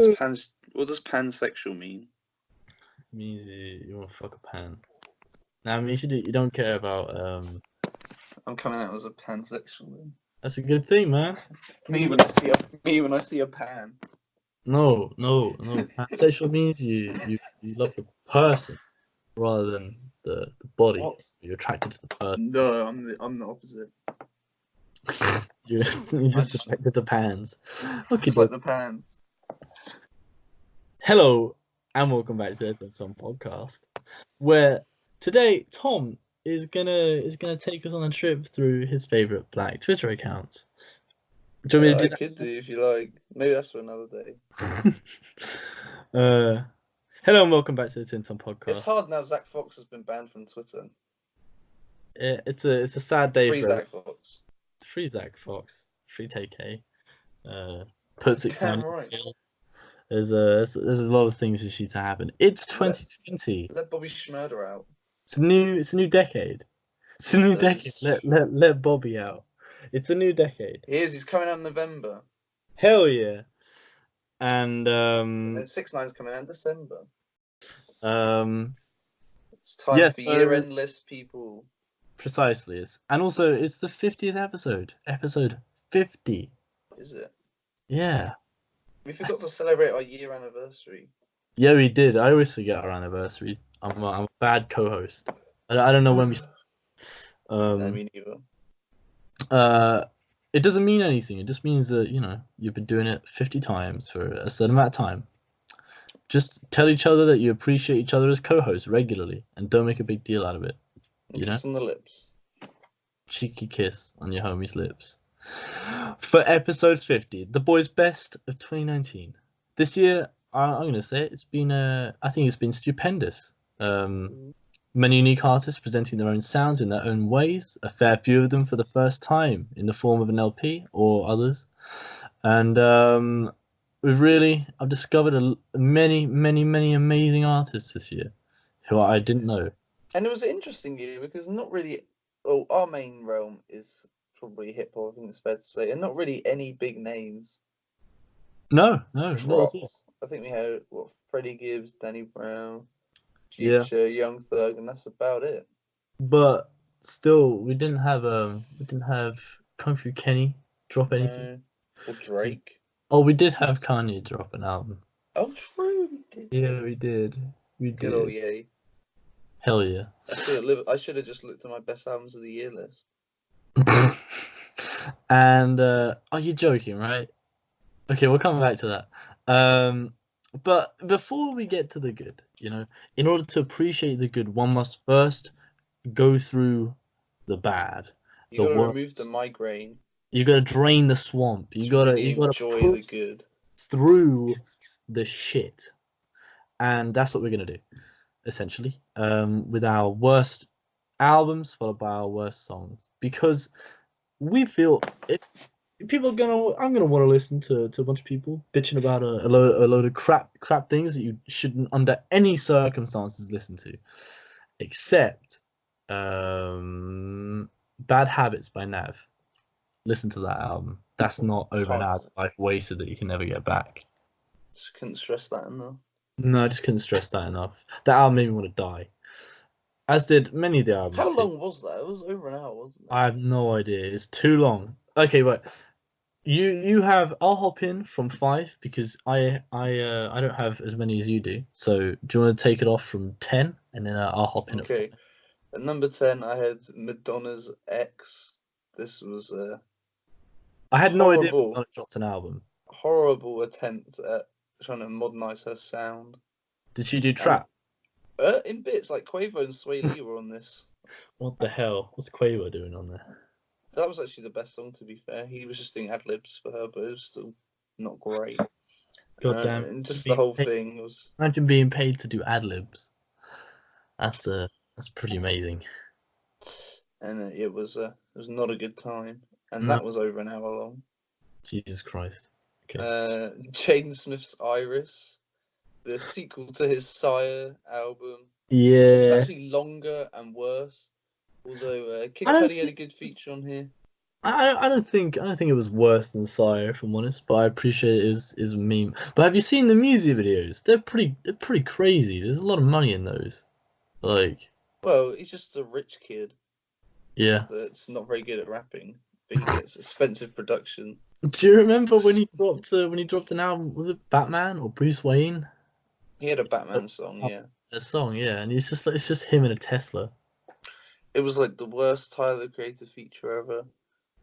What does pansexual mean? It means you want to fuck a pan. Now, I mean, you don't care about. I'm coming out as a pansexual then. That's a good thing, man. Me when I see a pan. No. Pansexual means you love the person rather than the body. What? You're attracted to the person. No, I'm the opposite. You're just attracted to pans. Okay, Just like the pans. Hello and welcome back to the TimTom Podcast, where today Tom is gonna take us on a trip through his favorite black Twitter accounts. Do you want me to do I could do if you like. Maybe that's for another day. Hello and welcome back to the TimTom Podcast. It's hard now. Zach Fox has been banned from Twitter. It's a sad day Free for Zach Fox. Free Zach Fox. Free TK. Put 6 Damn times. right. There's a lot of things that need to happen. It's 2020. Let Bobby Schmurder out. It's a new decade. It's a new decade. Let Bobby out. It's a new decade. He is. He's coming out in November. Hell yeah. And And 6ix9ine's coming out in December. It's time for year-end list, people. Precisely. And also it's the 50th episode. Episode 50. Is it? Yeah. We forgot to celebrate our year anniversary. Yeah, we did. I always forget our anniversary. I'm a bad co-host. I don't know when we. No, me neither. It doesn't mean anything. It just means that you've been doing it 50 times for a certain amount of time. Just tell each other that you appreciate each other as co-hosts regularly, and don't make a big deal out of it. Kiss on the lips. Cheeky kiss on your homie's lips. For episode 50, the boys' best of 2019. This year, I'm going to say it, I think it's been stupendous. Many unique artists presenting their own sounds in their own ways, a fair few of them for the first time in the form of an LP or others. And I've discovered many amazing artists this year who I didn't know. And it was an interesting year because not really, our main realm is probably hip hop, I think it's fair to say, and not really any big names. No. Dropped. I think we had Freddie Gibbs, Danny Brown, Future, Young Thug, and that's about it. But still, we didn't have Kung Fu Kenny drop anything. Or Drake. Oh, we did have Kanye drop an album. Oh, true, we did. Yeah, we did. Good old yay. Hell yeah. I should have just looked at my best albums of the year list. And are you joking, right? Okay, we'll come back to that. But before we get to the good, in order to appreciate the good, one must first go through the bad. You gotta remove the migraine. You gotta drain the swamp. You gotta enjoy the good through the shit, and that's what we're gonna do, essentially, with our worst albums followed by our worst songs, because we feel I'm gonna want to listen to a bunch of people bitching about a load of crap things that you shouldn't under any circumstances listen to, except Bad Habits by Nav. Listen to that album. That's not over an hour of life wasted that you can never get back. Just couldn't stress that enough. No, I just couldn't stress that enough. That album made me want to die. As did many of the albums. How long was that? It was over an hour, wasn't it? I have no idea. It's too long. Okay, but you have. I'll hop in from 5 because I don't have as many as you do. So do you want to take it off from 10 and then I'll hop in. Okay. At number 10, I had Madonna's X. This was I had no idea Madonna dropped an album. Horrible attempt at trying to modernize her sound. Did she do trap? In bits, like Quavo and Sway Lee were on this. What the hell? What's Quavo doing on there? That was actually the best song, to be fair. He was just doing ad-libs for her, but it was still not great. God damn. And just the whole thing was... Imagine being paid to do ad-libs. That's pretty amazing. And it was not a good time. And that was over an hour long. Jesus Christ. Okay. Jaden Smith's Iris, the sequel to his Sire album. Yeah. It was actually longer and worse. Although Kid Cudi had a good feature on here. I don't think it was worse than Sire, if I'm honest, but I appreciate his meme. But have you seen the music videos? They're pretty crazy. There's a lot of money in those. Like, Well, he's just a rich kid yeah. that's not very good at rapping, but he gets expensive production. Do you remember when he dropped an album? Was it Batman or Bruce Wayne? He had a Batman song, yeah. A song, yeah, and it's just him in a Tesla. It was like the worst Tyler Creator feature ever.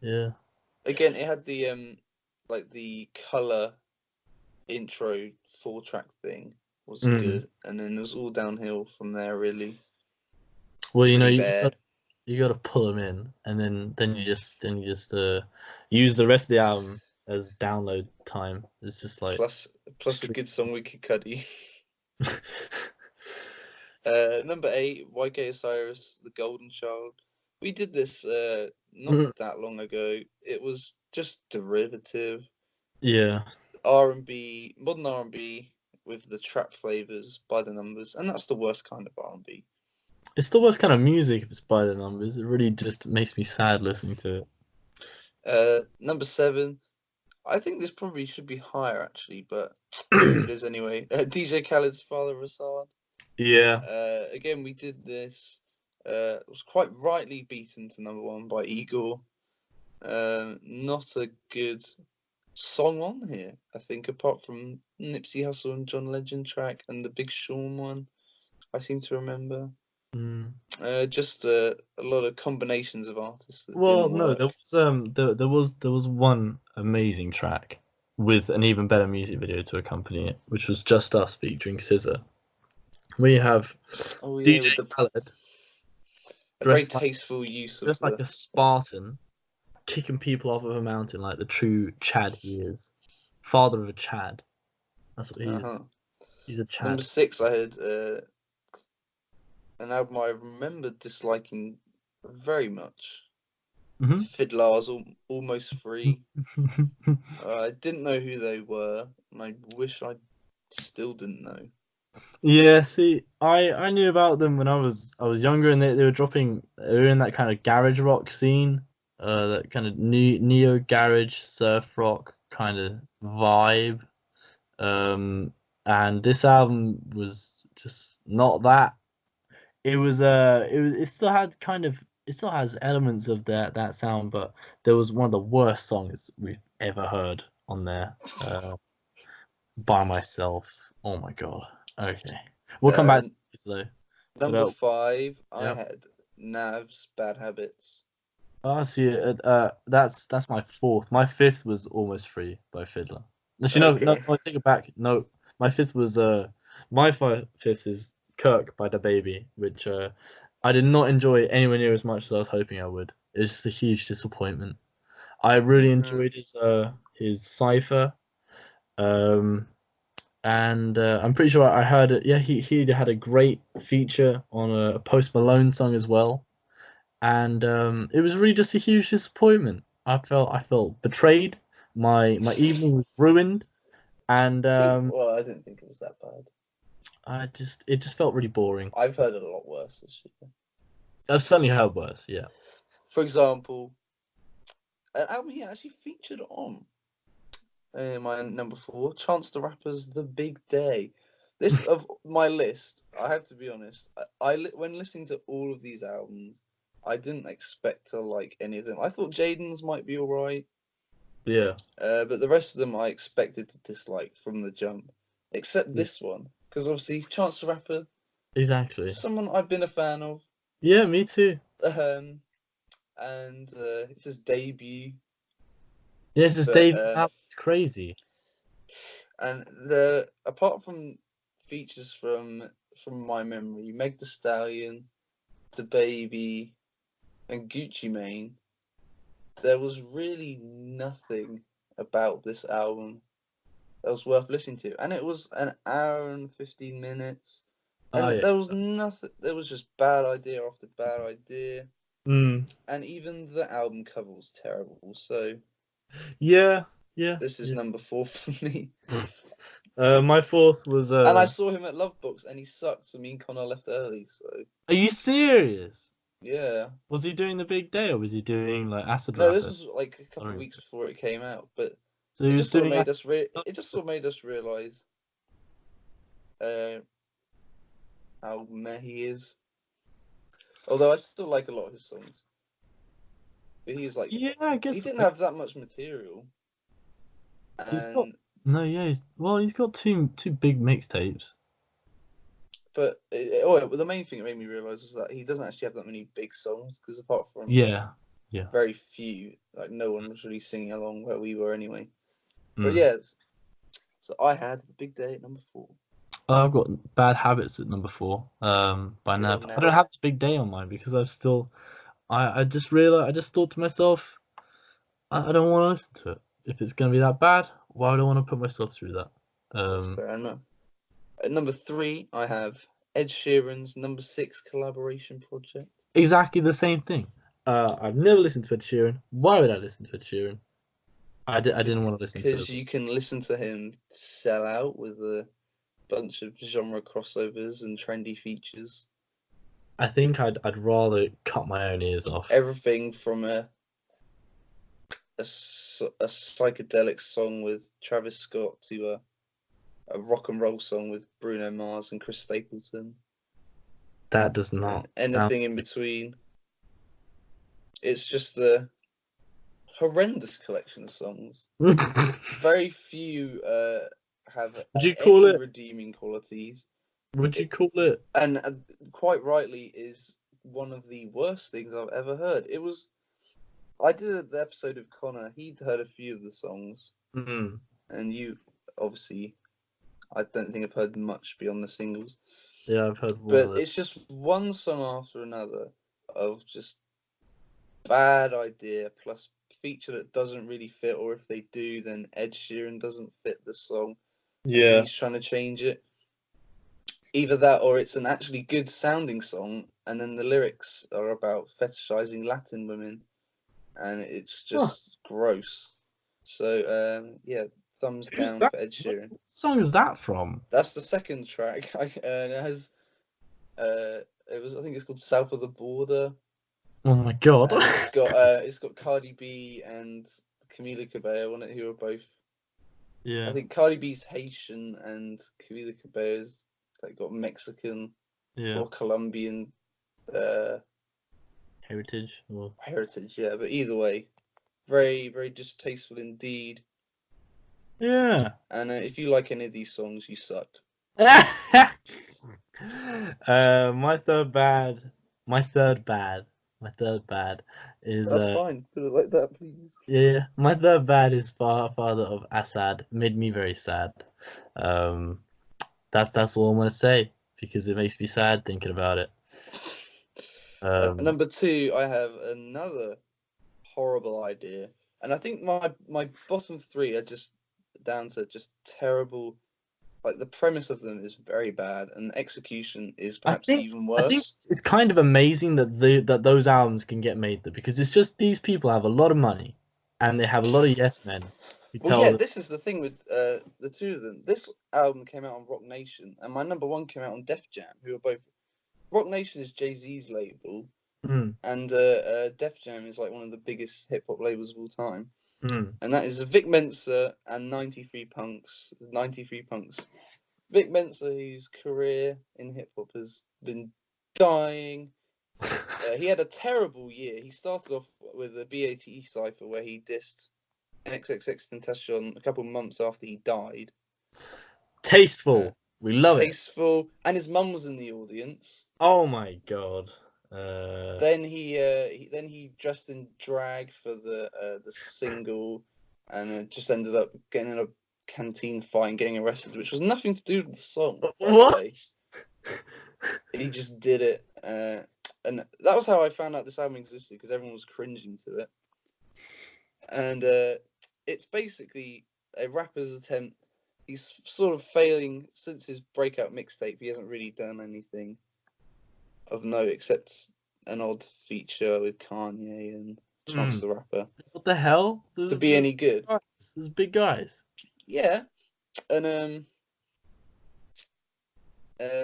Yeah. Again, it had the like the color intro 4-track thing was good, and then it was all downhill from there. Really, Well, you know, pretty you bad. got to pull them in, and then you just use the rest of the album as download time. It's just like Plus a good song with Kid Cudi. Number 8, YK Osiris, The Golden Child. We did this not that long ago. It was just derivative. Yeah. R&B, modern R&B with the trap flavors by the numbers, and that's the worst kind of R&B. It's the worst kind of music if it's by the numbers. It really just makes me sad listening to it. Number 7, I think this probably should be higher actually, but here it is anyway. DJ Khaled's Father Rasad. Yeah. Again, we did this. It was quite rightly beaten to number 1 by Igor. Not a good song on here, I think, apart from Nipsey Hussle and John Legend track and the Big Sean one, I seem to remember. Just a lot of combinations of artists that didn't work. There was one amazing track with an even better music video to accompany it, which was Just Us featuring SZA. We have DJ Khaled, a very tasteful use of just like a Spartan, kicking people off of a mountain like the true Chad he is. Father of a Chad. That's what he is. He's a Chad. Number 6, I had an album I remember disliking very much. Fiddler's Almost Free. I didn't know who they were, and I wish I still didn't know. Yeah, see, I knew about them when I was younger, and they were in that kind of garage rock scene, that kind of neo garage surf rock kind of vibe. And this album was just not that. It still has elements of that sound, but there was one of the worst songs we've ever heard on there. By Myself. Oh my god. Okay, we'll come back to this though. Number 5, I had Nav's Bad Habits. Oh, see, that's my 4th. My 5th was Almost Free by Fiddler. Actually, no, I take it back. No, my 5th was my 5th is Kirk by the Baby, which I did not enjoy anywhere near as much as I was hoping I would. It was just a huge disappointment. I really enjoyed his cipher. And I'm pretty sure I heard it. Yeah, he had a great feature on a Post Malone song as well, and it was really just a huge disappointment. I felt betrayed. My evening was ruined, and well, I didn't think it was that bad. It just felt really boring. I've heard it a lot worse this year. I've certainly heard worse. Yeah. For example, an album he actually featured on. My number 4, Chance the Rapper's The Big Day. This of my list, I have to be honest. When listening to all of these albums, I didn't expect to like any of them. I thought Jaden's might be alright. Yeah. But the rest of them I expected to dislike from the jump, except this one, because obviously Chance the Rapper. Exactly. Someone I've been a fan of. Yeah, me too. And it's his debut. Yes, it's debut. It's crazy. And apart from features from my memory, Meg Thee Stallion, The Baby, and Gucci Mane, there was really nothing about this album that was worth listening to. And it was an hour and 15 minutes. And there was nothing. There was just bad idea after bad idea. And even the album cover was terrible. So yeah. This is number 4 for me. My 4th was and I saw him at Lovebox and he sucked, so me and Connor left early. So are you serious? Yeah. Was he doing the big day, or was he doing like acid No, this rappers? was like a couple of weeks before it came out, but So he it was just sort of doing. made us it just sort of made us realize how meh he is. Although I still like a lot of his songs, but he's like Yeah, I he guess didn't have that much material, he's got. and No, yeah, he's got two big mixtapes. but the main thing that made me realize was that he doesn't actually have that many big songs because apart from Yeah, yeah. very few, like no one was really singing along where we were anyway. But Mm. yeah, so I had the big day at number 4. I've got Bad Habits at number 4. By Good now, old I don't Nab. have the big day on mine because I've still. I just realized. I just thought to myself, I don't want to listen to it. If it's gonna be that bad, why would I want to put myself through that? That's fair enough. At number 3, I have Ed Sheeran's number 6 collaboration project. Exactly the same thing. I've never listened to Ed Sheeran. Why would I listen to Ed Sheeran? I didn't want to listen to Because it. you can listen to him sell out with a bunch of genre crossovers and trendy features. I think I'd rather cut my own ears off. Everything from a psychedelic song with Travis Scott to a rock and roll song with Bruno Mars and Chris Stapleton. That does not And anything in between. It's just a horrendous collection of songs. Very few have Would you call any it? redeeming qualities. Would you call it? And quite rightly is one of the worst things I've ever heard. I did the episode of Connor. He'd heard a few of the songs, Mm. and you obviously, I don't think I've heard much beyond the singles. Yeah, I've heard. But it's just one song after another of just bad idea plus feature that doesn't really fit, or if they do, then Ed Sheeran doesn't fit the song. Yeah. He's trying to change it. Either that, or it's an actually good sounding song, and then the lyrics are about fetishizing Latin women, and it's just gross. So yeah, thumbs Who's down that? for Ed Sheeran. What song is that from? That's the second track. It has I think it's called South of the Border. Oh my god! And it's got Cardi B and Camila Cabello on it, who are both. Yeah. I think Cardi B's Haitian and Camila Cabello's like got Mexican or Colombian heritage. Or... heritage. Yeah, but either way, very very distasteful indeed. Yeah. And if you like any of these songs, you suck. My third bad is. That's fine. Put it like that, please. Yeah, my third bad is Father of Assad. Made me very sad. That's all I'm gonna say because it makes me sad thinking about it. Number 2, I have another horrible idea, and I think my bottom 3 are just down to just terrible. Like the premise of them is very bad, and the execution is perhaps even worse. I think it's kind of amazing that those albums can get made though, because it's just these people have a lot of money, and they have a lot of yes men. This is the thing with the two of them. This album came out on Rock Nation, and my number 1 came out on Def Jam, who are both. Rock Nation is Jay-Z's label, and Def Jam is like one of the biggest hip hop labels of all time. And that is Vic Mensa and 93 Punks. Vic Mensa, whose career in hip hop has been dying. He had a terrible year. He started off with a BATE cypher where he dissed XXXTentacion a couple of months after he died. Tasteful. We love Tasteful. And his mum was in the audience. Oh my god. Then he dressed in drag for the single, and just ended up getting in a canteen fight and getting arrested, which was nothing to do with the song. What? He just did it, and that was how I found out this album existed, because everyone was cringing to it. And it's basically a rapper's attempt. He's sort of failing since his breakout mixtape. He hasn't really done anything of note except an odd feature with Kanye and Chance the Rapper. What the hell? To be any good. There's big guys. Yeah. And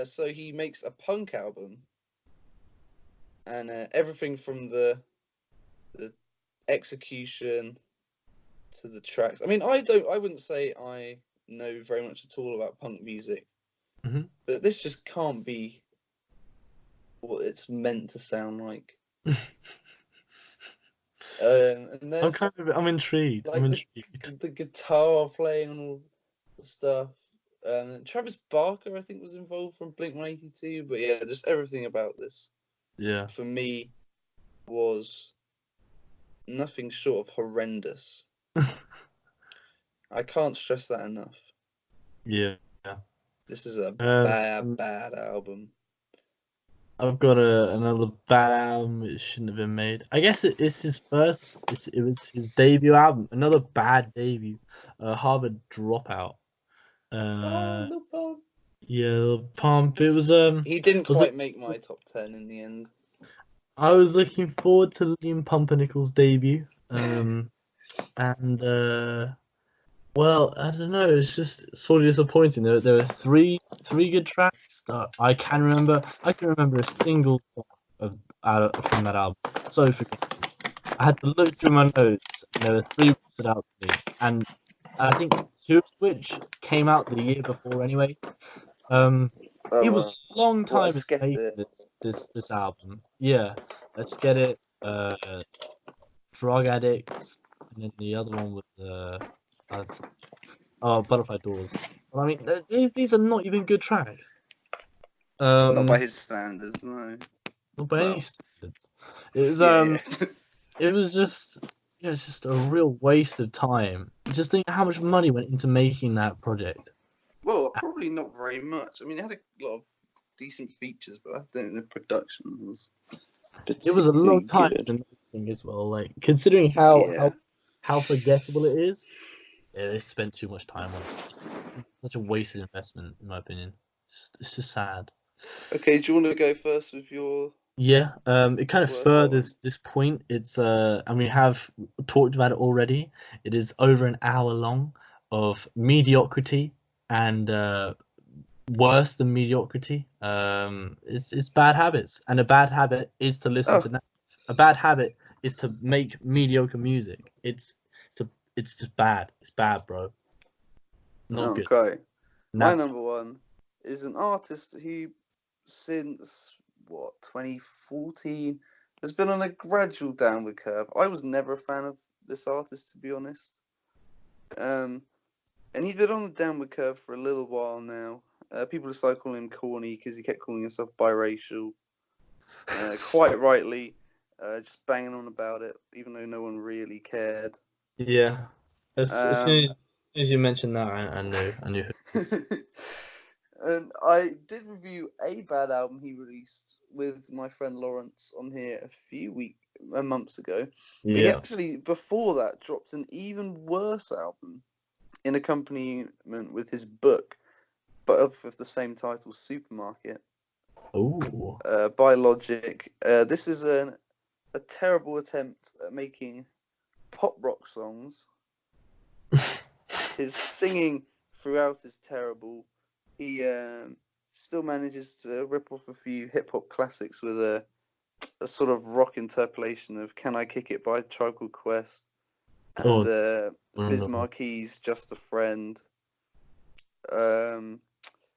so he makes a punk album and everything from the execution to the tracks. I mean, I wouldn't say I know very much at all about punk music, but this just can't be what it's meant to sound like. And I'm intrigued. Like the guitar playing and all the stuff. Travis Barker, I think, was involved from Blink-182, but yeah, just everything about this. Yeah. For me, was nothing short of horrendous. I can't stress that enough. Yeah. This is a bad album. I've got another bad album. It shouldn't have been made. I guess it's his first. It was his debut album. Another bad debut. Harvard Dropout. Lil Pump. Yeah, Lil Pump. It was He didn't quite make my top 10 in the end. I was looking forward to Liam Pumpernickel's debut. And well, I don't know. It's just sort of disappointing. There were three good tracks that I can remember. I can remember a single song from that album. So forgettable. I had to look through my notes, and there were three which stood out to me, and I think two of which came out the year before anyway. It was a long time in making this album. Yeah, Let's Get It. Drug Addicts, and then the other one was Butterfly Doors. But I mean, these are not even good tracks. Not by his standards, no. Not by any standards. It was just a real waste of time. Just think how much money went into making that project. Well, probably not very much. I mean, it had a lot of decent features, but I think the production was. It was a long time in making as well. Like considering how forgettable it is, they spent too much time on it. Such a wasted investment, in my opinion. It's just sad. Okay, do you want to go first with your? Yeah, it kind of furthers this point. It's and we have talked about it already. It is over an hour long of mediocrity and worse than mediocrity. It's bad habits, and a bad habit is to listen to. A bad habit is to make mediocre music. It's just bad. It's bad, bro. Not good. Okay. My number one is an artist who, since 2014, has been on a gradual downward curve. I was never a fan of this artist, to be honest. And he's been on the downward curve for a little while now. People just started calling him corny because he kept calling himself biracial. Quite rightly, just banging on about it, even though no one really cared. Yeah. As soon as you mentioned that, I knew. And I did review a bad album he released with my friend Lawrence on here a few months ago. Yeah. But he actually, before that, dropped an even worse album in accompaniment with his book, but of the same title, Supermarket. Ooh. By Logic. This is a terrible attempt at making pop rock songs. His singing throughout is terrible. He still manages to rip off a few hip hop classics with a sort of rock interpolation of "Can I Kick It" by Tribe Called Quest and Biz Marquis's "Just a Friend."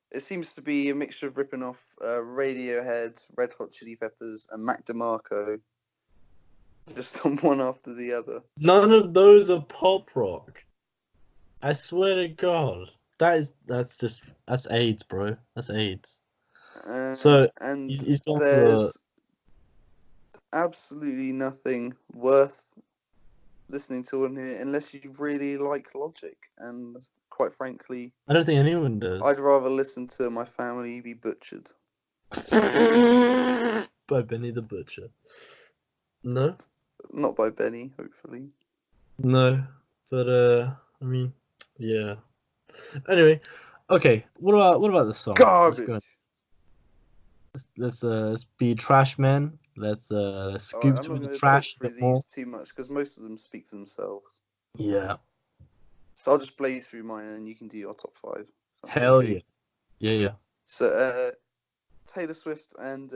It seems to be a mixture of ripping off Radiohead, Red Hot Chili Peppers, and Mac DeMarco, just on one after the other. None of those are pop rock. I swear to God, that's AIDS, bro. That's AIDS. So and he's gone there's absolutely nothing worth listening to on here unless you really like Logic, and quite frankly, I don't think anyone does. I'd rather listen to my family be butchered. By Benny the Butcher. No? Not by Benny, hopefully. No. But I mean, yeah. Anyway, okay. What about the song? Garbage. Let's be trash man. Let's scoop through the trash a bit more. These too much because most of them speak for themselves. Yeah. So I'll just blaze through mine and then you can do your top 5. Hell okay. Yeah. Yeah. So Taylor Swift and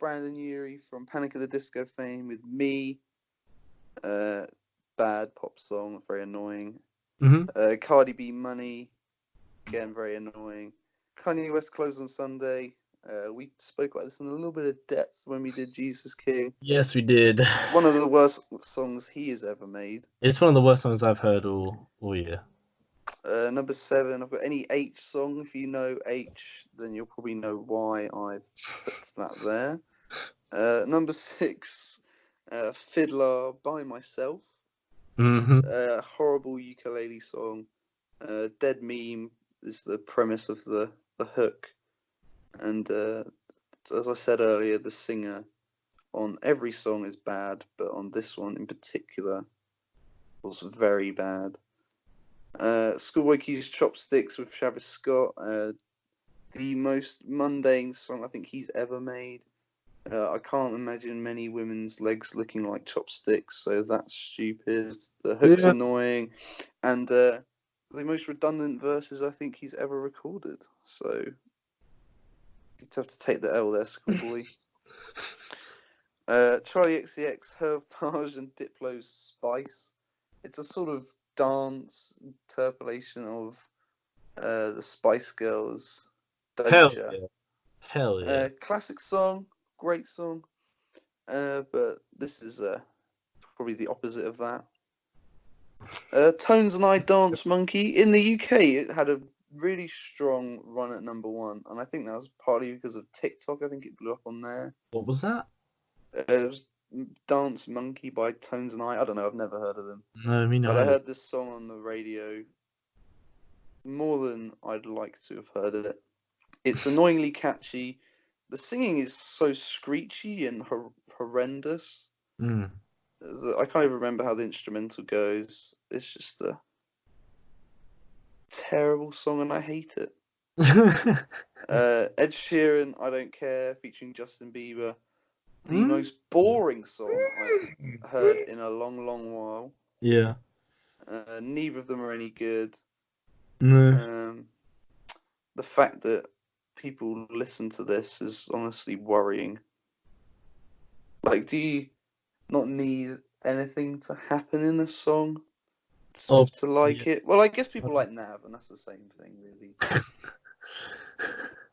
Brandon Urie from Panic at the Disco fame with Me. Bad pop song, very annoying. Cardi B, Money, again, very annoying. Kanye West, Close on Sunday. We spoke about this in a little bit of depth when we did Jesus King. Yes, we did. One of the worst songs he has ever made. It's one of the worst songs I've heard all year. Number 7, I've got Any H song. If you know H, then you'll probably know why I've put that there. Number 6, Fiddler, By Myself. Horrible ukulele song. Dead Meme is the premise of the hook. And as I said earlier, the singer on every song is bad, but on this one in particular was very bad. Schoolboy Q's Chopsticks with Travis Scott, the most mundane song I think he's ever made. I can't imagine many women's legs looking like chopsticks, so that's stupid. The hook's annoying, and the most redundant verses I think he's ever recorded. So you'd have to take the L there, Schoolboy. Charlie XCX, Herb Page and Diplo's Spice. It's a sort of dance interpolation of the Spice Girls' Doja. Hell yeah. Classic song, great song, but this is probably the opposite of that. Tones and I, Dance Monkey. In the UK, it had a really strong run at number 1, and I think that was partly because of TikTok. I think it blew up on there. What was that? It was Dance Monkey by Tones and I don't know, I've never heard of them. No, me neither. But I heard this song on the radio more than I'd like to have heard it. It's annoyingly catchy. The singing is so screechy and horrendous. I can't even remember how the instrumental goes. It's just a terrible song and I hate it. Ed Sheeran, I Don't Care, featuring Justin Bieber. The most boring song I've heard in a long, long while. Yeah. Neither of them are any good. No. The fact that people listen to this is honestly worrying. Like, do you not need anything to happen in a song to like it? Well, I guess people like Nav, and that's the same thing, really.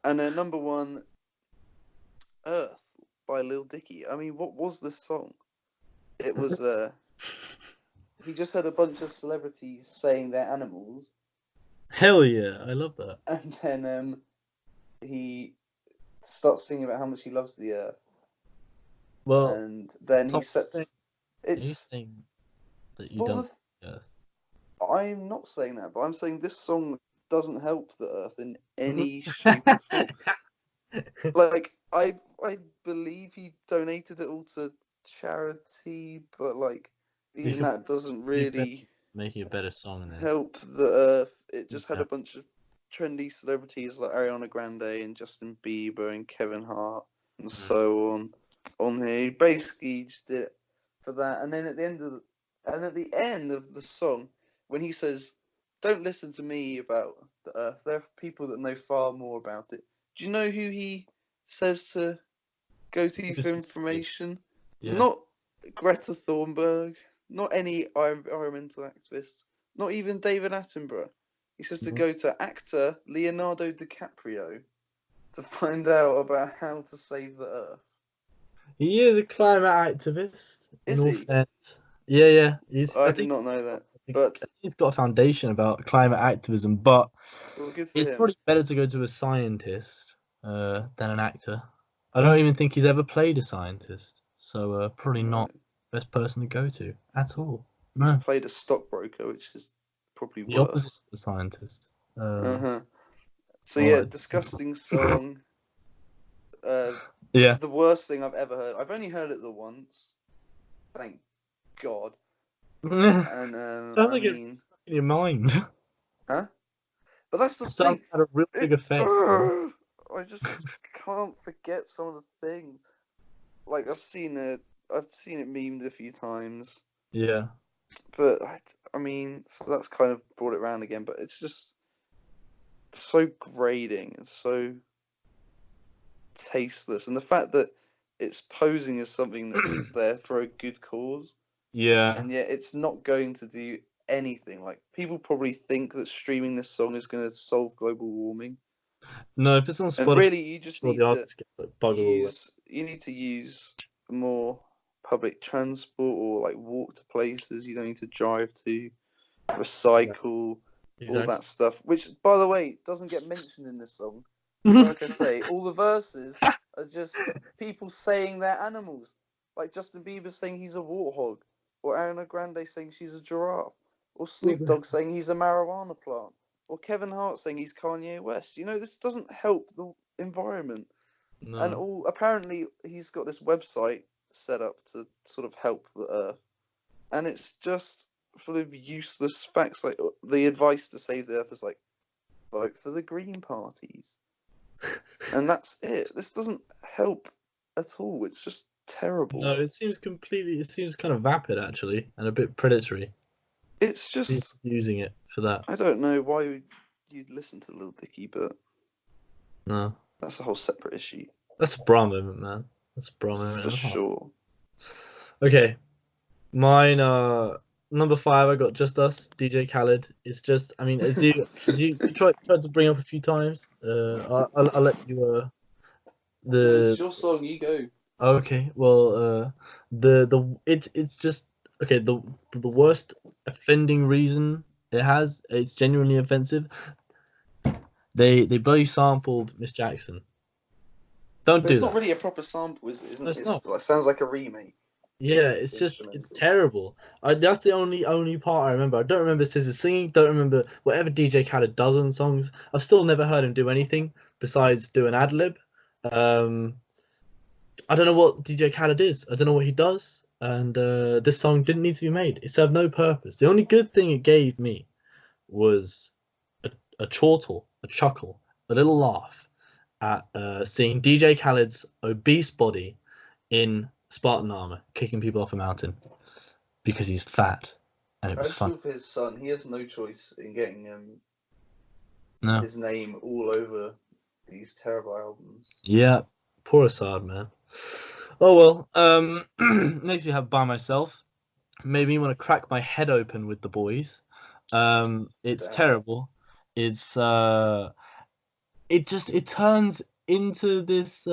And then number 1, Earth by Lil Dicky. I mean, what was this song? It was he just had a bunch of celebrities saying they're animals. Hell yeah, I love that. And then he starts singing about how much he loves the earth. Well, and then he sets. He's saying that you don't. I'm not saying that, but I'm saying this song doesn't help the earth in any shape or form. Like, I believe he donated it all to charity, but like even that doesn't really make it a better song. Help the earth. It just had a bunch of trendy celebrities like Ariana Grande and Justin Bieber and Kevin Hart and so on here. He basically just did it for that, and then at the end of the song, when he says, "Don't listen to me about the earth. There are people that know far more about it." Do you know who he says to go to for information? Yeah. Not Greta Thunberg, not any environmental activist, not even David Attenborough. He says to go to actor Leonardo DiCaprio to find out about how to save the earth. He is a climate activist. Is he? Yeah. I did not know that. But he's got a foundation about climate activism, but it's him. probably better to go to a scientist than an actor. I don't even think he's ever played a scientist, so probably not the best person to go to at all. No. He's played a stockbroker, which is probably the worse. opposite of a scientist. So yeah, disgusting song. Yeah. The worst thing I've ever heard. I've only heard it the once. Thank God. And sounds like it's stuck in your mind. Huh? But that's the thing. It had a real big effect. I just can't forget some of the things. Like I've seen it memed a few times. Yeah. But I mean, so that's kind of brought it around again. But it's just so grating and so tasteless, and the fact that it's posing as something that's there for a good cause, Yeah. and yet it's not going to do anything. Like, people probably think that streaming this song is going to solve global warming, No, if it's on and Spotify, really you just well, need the to artist gets like bugger all. use more public transport, or like walk to places you don't need to drive to, recycle, all that stuff, which, by the way, doesn't get mentioned in this song. Like I say, all the verses are just people saying they're animals, like Justin Bieber saying he's a warthog, or Ariana Grande saying she's a giraffe, or Snoop Dogg saying he's a marijuana plant, or Kevin Hart saying he's Kanye West. You know, this doesn't help the environment. And apparently he's got this website set up to sort of help the earth, and it's just full of useless facts. Like, the advice to save the earth is like, vote for the green parties, and that's it. This doesn't help at all. It's just terrible. No, it seems kind of vapid actually, and a bit predatory. It's just using it for that. I don't know why you'd listen to Lil Dicky, but no, that's a whole separate issue. That's a bra moment, man. That's a bra moment for sure. Okay, mine. Number 5, I got Just Us, DJ Khaled. It's just, I mean, as you tried to bring up a few times. I'll let you. It's your song. You go. Okay, well, it's just okay. The worst offending reason it has, it's genuinely offensive. They bloody sampled Miss Jackson. Don't do that. It's not really a proper sample, is it? Isn't it? It's not. It sounds like a remake. Yeah, it's terrible. That's the only part I remember. I don't remember SZA singing. Don't remember whatever DJ Khaled does on songs. I've still never heard him do anything besides do an ad lib. I don't know what DJ Khaled is. I don't know what he does. And this song didn't need to be made. It served no purpose. The only good thing it gave me was a chortle, a chuckle, a little laugh at seeing DJ Khaled's obese body in Spartan armor kicking people off a mountain because he's fat, and it was fun. For his son, he has no choice in getting his name all over these terrible albums. Yeah, poor Assad, man. Oh well. Next we have By Myself. Made me want to crack my head open with the boys. It's terrible. It's it turns into this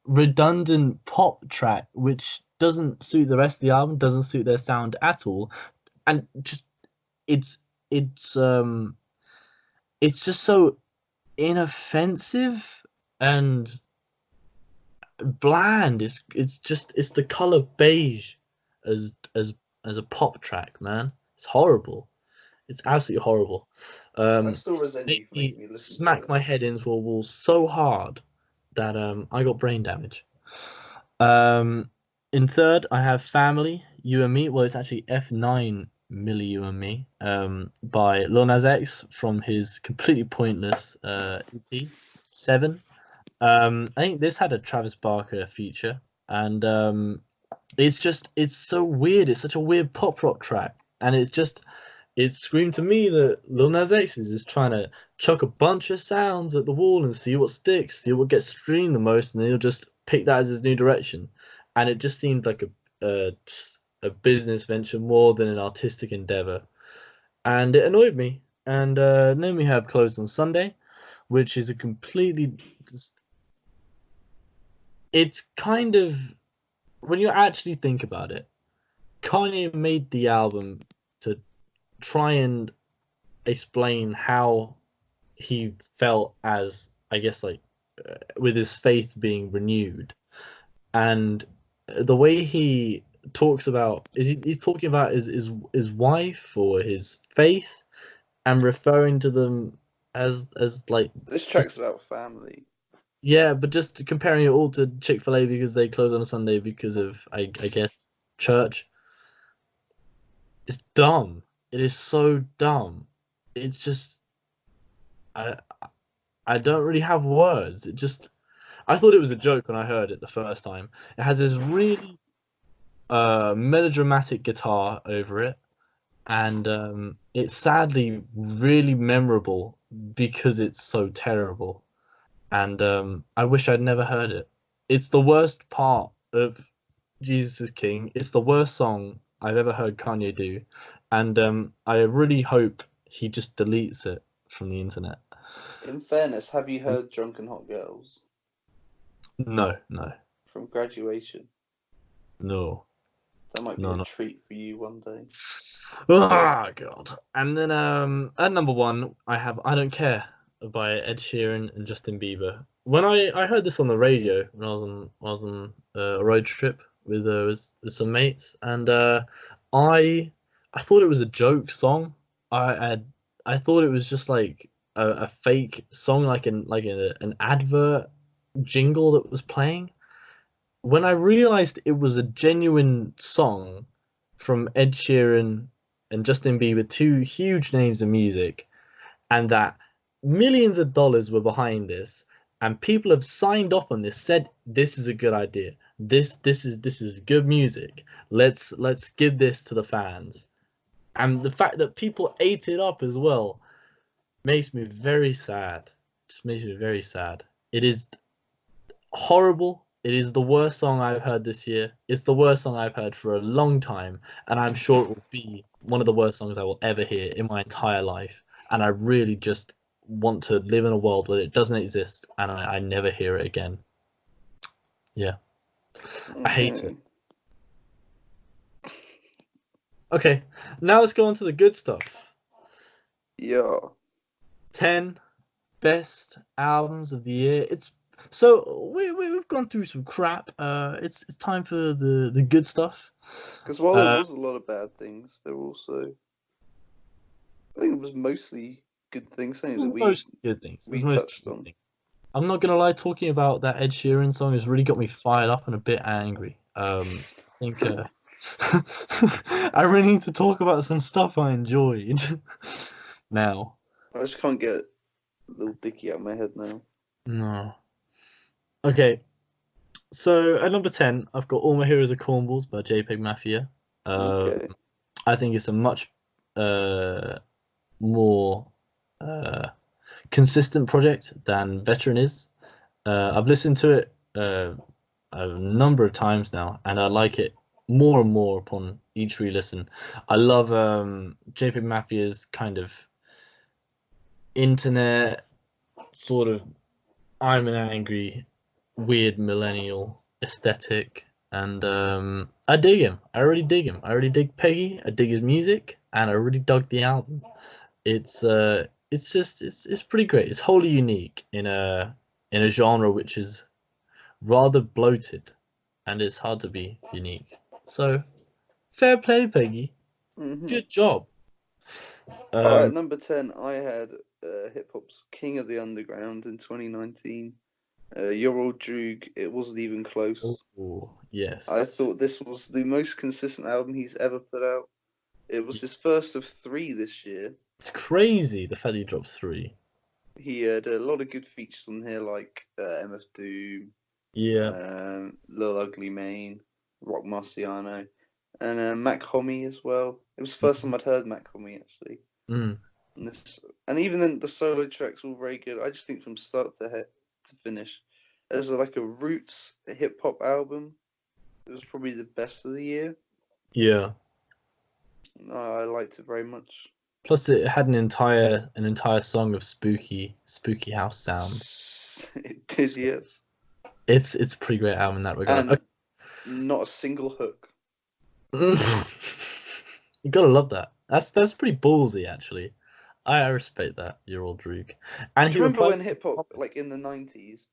redundant pop track which doesn't suit the rest of the album, doesn't suit their sound at all, and just it's just so inoffensive and bland. It's the color beige as a pop track, man. It's horrible. It's absolutely horrible. I still resent you for making me listen smack to it. my head into a wall so hard that I got brain damage. In third, I have Family, You and Me. Well, it's actually F9 Milli You and Me by Lil Nas X from his completely pointless EP 7. I think this had a Travis Barker feature, and it's so weird. It's such a weird pop rock track, and it screamed to me that Lil Nas X is just trying to chuck a bunch of sounds at the wall and see what sticks, see what gets streamed the most, and then he'll just pick that as his new direction. And it just seemed like a business venture more than an artistic endeavor, and it annoyed me. And then we have Closed on Sunday, which is a completely it's kind of, when you actually think about it, Kanye made the album to try and explain how he felt as, I guess, like with his faith being renewed, and the way he talks about he's talking about his wife or his faith, and referring to them as like, this track's about family. Yeah, but just comparing it all to Chick-fil-A because they close on a Sunday because of I guess church. It's dumb. It is so dumb. It's just I don't really have words. I thought it was a joke when I heard it the first time. It has this really melodramatic guitar over it, and it's sadly really memorable because it's so terrible. And I wish I'd never heard it. It's the worst part of Jesus is King. It's the worst song I've ever heard Kanye do, and I really hope he just deletes it from the internet. In fairness, have you heard Drunken Hot Girls No. from Graduation? No. That might be No, a no. treat for you one day. Oh god. And then at number one I have I Don't Care by Ed Sheeran and Justin Bieber. When I heard this on the radio when I was on a road trip with some mates, and I thought it was a joke song. I thought it was just like a fake song, like an advert jingle that was playing. When I realized it was a genuine song from Ed Sheeran and Justin Bieber, two huge names in music, and that millions of dollars were behind this, and people have signed off on this, said this is a good idea. This is good music. Let's give this to the fans. And the fact that people ate it up as well makes me very sad. Just makes me very sad. It is horrible. It is the worst song I've heard this year. It's the worst song I've heard for a long time, and I'm sure it will be one of the worst songs I will ever hear in my entire life. And I really just want to live in a world where it doesn't exist and I never hear it again. Yeah. I hate it. Okay, now let's go on to the good stuff. Yeah. 10 best albums of the year. So we've gone through some crap. It's time for the good stuff. Because while there was a lot of bad things, there were also, I think it was mostly good things. Something that good things. we touched on. I'm not gonna lie, talking about that Ed Sheeran song has really got me fired up and a bit angry. I think I really need to talk about some stuff I enjoyed now. I just can't get Little Dicky out of my head now. No. Okay, so at number 10, I've got All My Heroes Are Cornballs by JPEG Mafia. Okay. I think it's a much more consistent project than Veteran is. I've listened to it a number of times now, and I like it more and more upon each re-listen. I love JPEG Mafia's kind of internet sort of I'm an angry weird millennial aesthetic, and I dig him. I really dig him. I really dig Peggy. I dig his music, and I really dug the album. It's pretty great. It's wholly unique in a genre which is rather bloated, and it's hard to be unique. So, fair play, Peggy. Mm-hmm. Good job. At number 10, I had hip hop's King of the Underground in 2019. Your Old Droog, It Wasn't Even Close. Oh, yes. I thought this was the most consistent album he's ever put out. It was his first of 3 this year. It's crazy the fact he dropped 3. He had a lot of good features on here, like MF Doom, Lil Ugly Mane, Rock Marciano, and Mac Homie as well. It was the first time I'd heard Mac Homie, actually. Mm. And even then, the solo tracks were very good. I just think from start to finish, as like a roots hip hop album, it was probably the best of the year. Yeah. I liked it very much. Plus, it had an entire song of spooky house sound. It did, yes. It's a pretty great album in that regard. And not a single hook. You gotta love that. That's pretty ballsy, actually. I respect that, Your Old Droog. And Do you remember when hip hop, like in the 90s,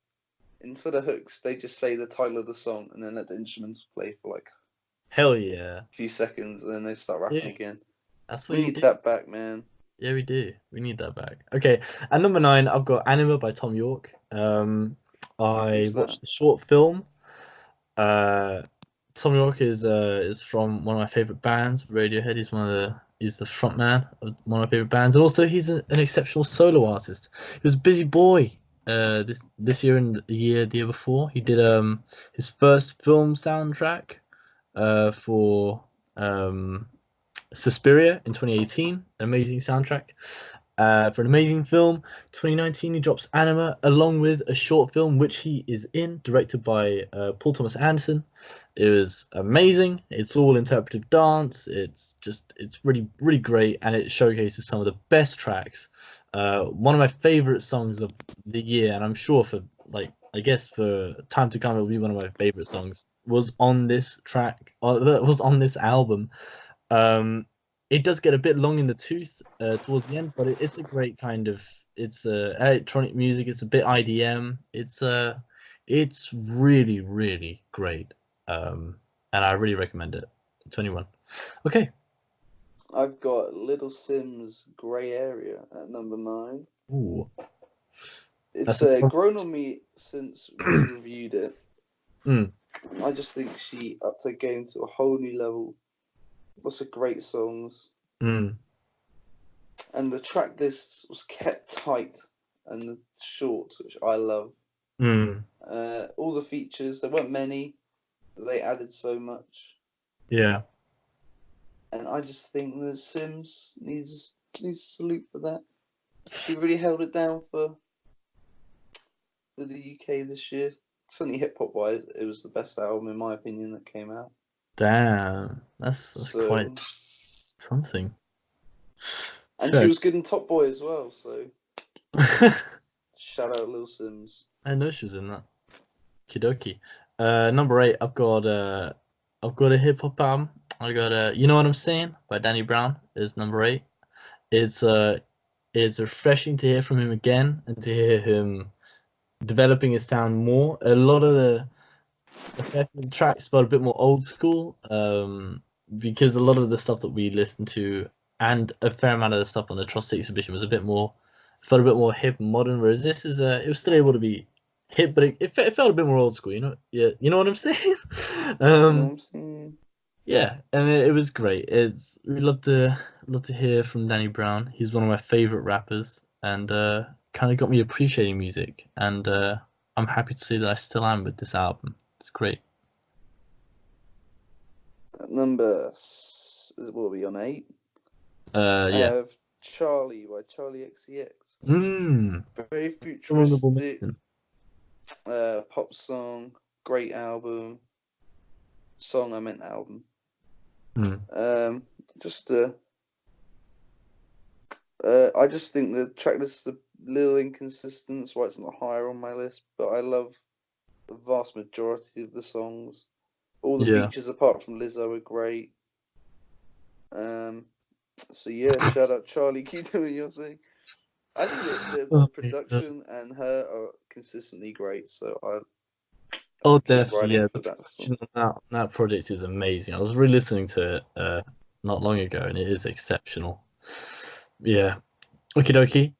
instead of hooks, they just say the title of the song and then let the instruments play for like hell yeah, a few seconds, and then they start rapping again. That's what we need that back, man. Yeah, we do. We need that back. Okay, at number 9, I've got Anima by Tom York. I watched the short film. Tom York is from one of my favorite bands, Radiohead. He's the front man of one of my favorite bands, and also he's an exceptional solo artist. He was a busy boy this year and the year before. He did his first film soundtrack for Suspiria in 2018. Amazing soundtrack. For an amazing film, 2019 he drops Anima along with a short film which he is in, directed by Paul Thomas Anderson. It was amazing. It's all interpretive dance. It's really really great, and it showcases some of the best tracks. One of my favorite songs of the year, and I'm sure for I guess for time to come, it'll be one of my favorite songs. Was on this track, or was on this album. It does get a bit long in the tooth towards the end, but it's a great kind of it's electronic music. It's a bit IDM. It's really really great, and I really recommend it to anyone. Okay. I've got Little Sim's Grey Area at number 9. Ooh, It's that's a grown on me since we reviewed it. mm, I just think she upped her game to a whole new level. Lots of great songs. mm, And the track list was kept tight and short, which I love. mm, All the features, there weren't many, but they added so much. yeah. And I just think the Sims needs a salute for that. She really held it down for the UK this year. Certainly hip hop wise, it was the best album in my opinion that came out. Damn, that's So, quite something. and Fair. she was good in Top Boy as well. So shout out Lil Sims. I know she was in that. Kidoki. Number 8, I've got a hip hop album. I got You Know What I'm Saying by Danny Brown is number 8. It's refreshing to hear from him again and to hear him developing his sound more. A lot of the tracks felt a bit more old school, because a lot of the stuff that we listened to and a fair amount of the stuff on the Trust exhibition was felt a bit more hip and modern, whereas this is it was still able to be hip, but it felt a bit more old school, yeah, you know what I'm saying. Yeah, and it was great. We love to hear from Danny Brown. He's one of my favorite rappers, and kind of got me appreciating music, and I'm happy to say that I still am with this album. It's great. Number, what are we on, 8? I Yeah. have Charlie by Charlie XCX. Very Honorable futuristic mention. pop song, great album. I meant album. I just think the track list is a little inconsistent, that's why it's not higher on my list, but I love the vast majority of the songs. All the features apart from Lizzo are great. So yeah, shout out Charlie, keep doing your thing. I think the production and her are consistently great, so Oh, definitely, yeah. for The that production on that project is amazing. I was re-listening to it not long ago, and it is exceptional. Yeah. Okie dokie.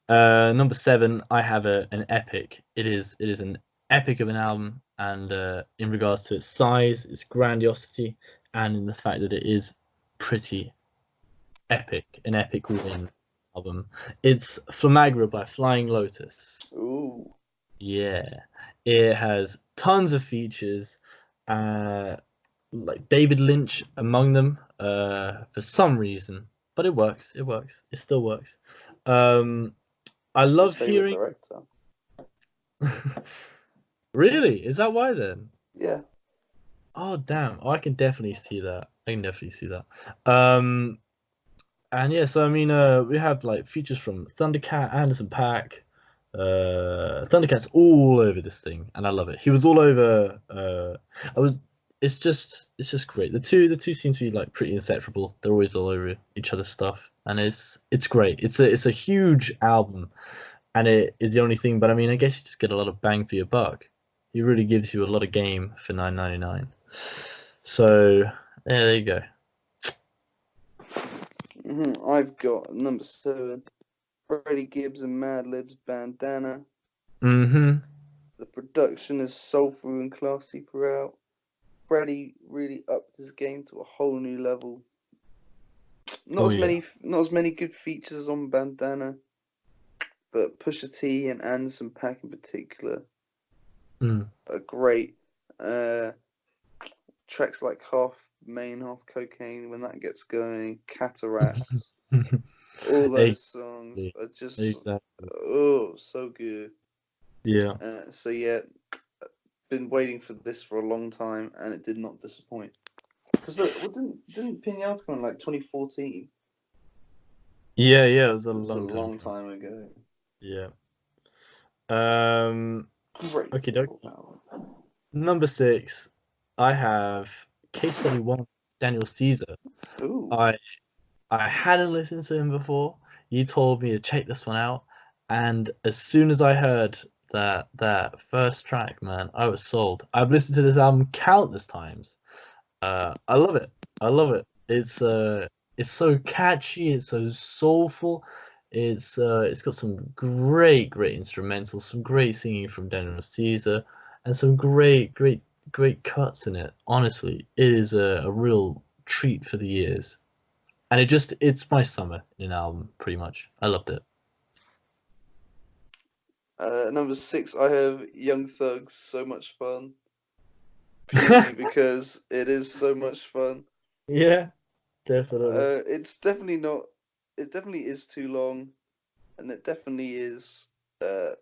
Number 7, I have an epic. It is an epic of an album, and in regards to its size, its grandiosity, and in the fact that it is pretty epic, an epic within album. It's Flamagra by Flying Lotus. Ooh. Yeah, it has tons of features, like David Lynch among them, for some reason, but it works. It still works. I love hearing. Director. Really? Is that why then? Yeah. Oh damn! Oh, I can definitely see that. And yeah, so I mean, we have like features from Thundercat, Anderson .Paak. Thundercat's all over this thing, and I love it. He was all over. It's just great. The two seem to be like pretty inseparable. They're always all over each other's stuff, and it's great. It's a huge album, and it is the only thing. But I mean, I guess you just get a lot of bang for your buck. He really gives you a lot of game for $9.99. So yeah, there you go. I've got number 7, Freddie Gibbs and Madlib's Bandana. The production is soulful and classy throughout. Freddie really upped his game to a whole new level. Not as many good features on Bandana, but Pusha T and Anderson .Paak in particular are great. Tracks like Half Main, Half Cocaine, when that gets going, Cataracts. All those songs are just Exactly. so good. Yeah. So yeah, been waiting for this for a long time, and it did not disappoint. Because didn't Pinata come in like 2014? Yeah, it was a This is a long time long ago. time ago. Yeah. Great. Okay, number 6, I have Case Study 1, Daniel Caesar. Ooh. I hadn't listened to him before. You told me to check this one out, and as soon as I heard that first track, man, I was sold. I've listened to this album countless times. I love it. I love it. It's so catchy. It's so soulful. It's got some great instrumentals, some great singing from Daniel Caesar, and some great cuts in it. Honestly, it is a real treat for the ears, and it's my summer in an album pretty much. I loved it. Number 6, I have Young Thug's So Much Fun. Purely because it is so much fun. Yeah, definitely. It's definitely not. It definitely is too long, and it definitely is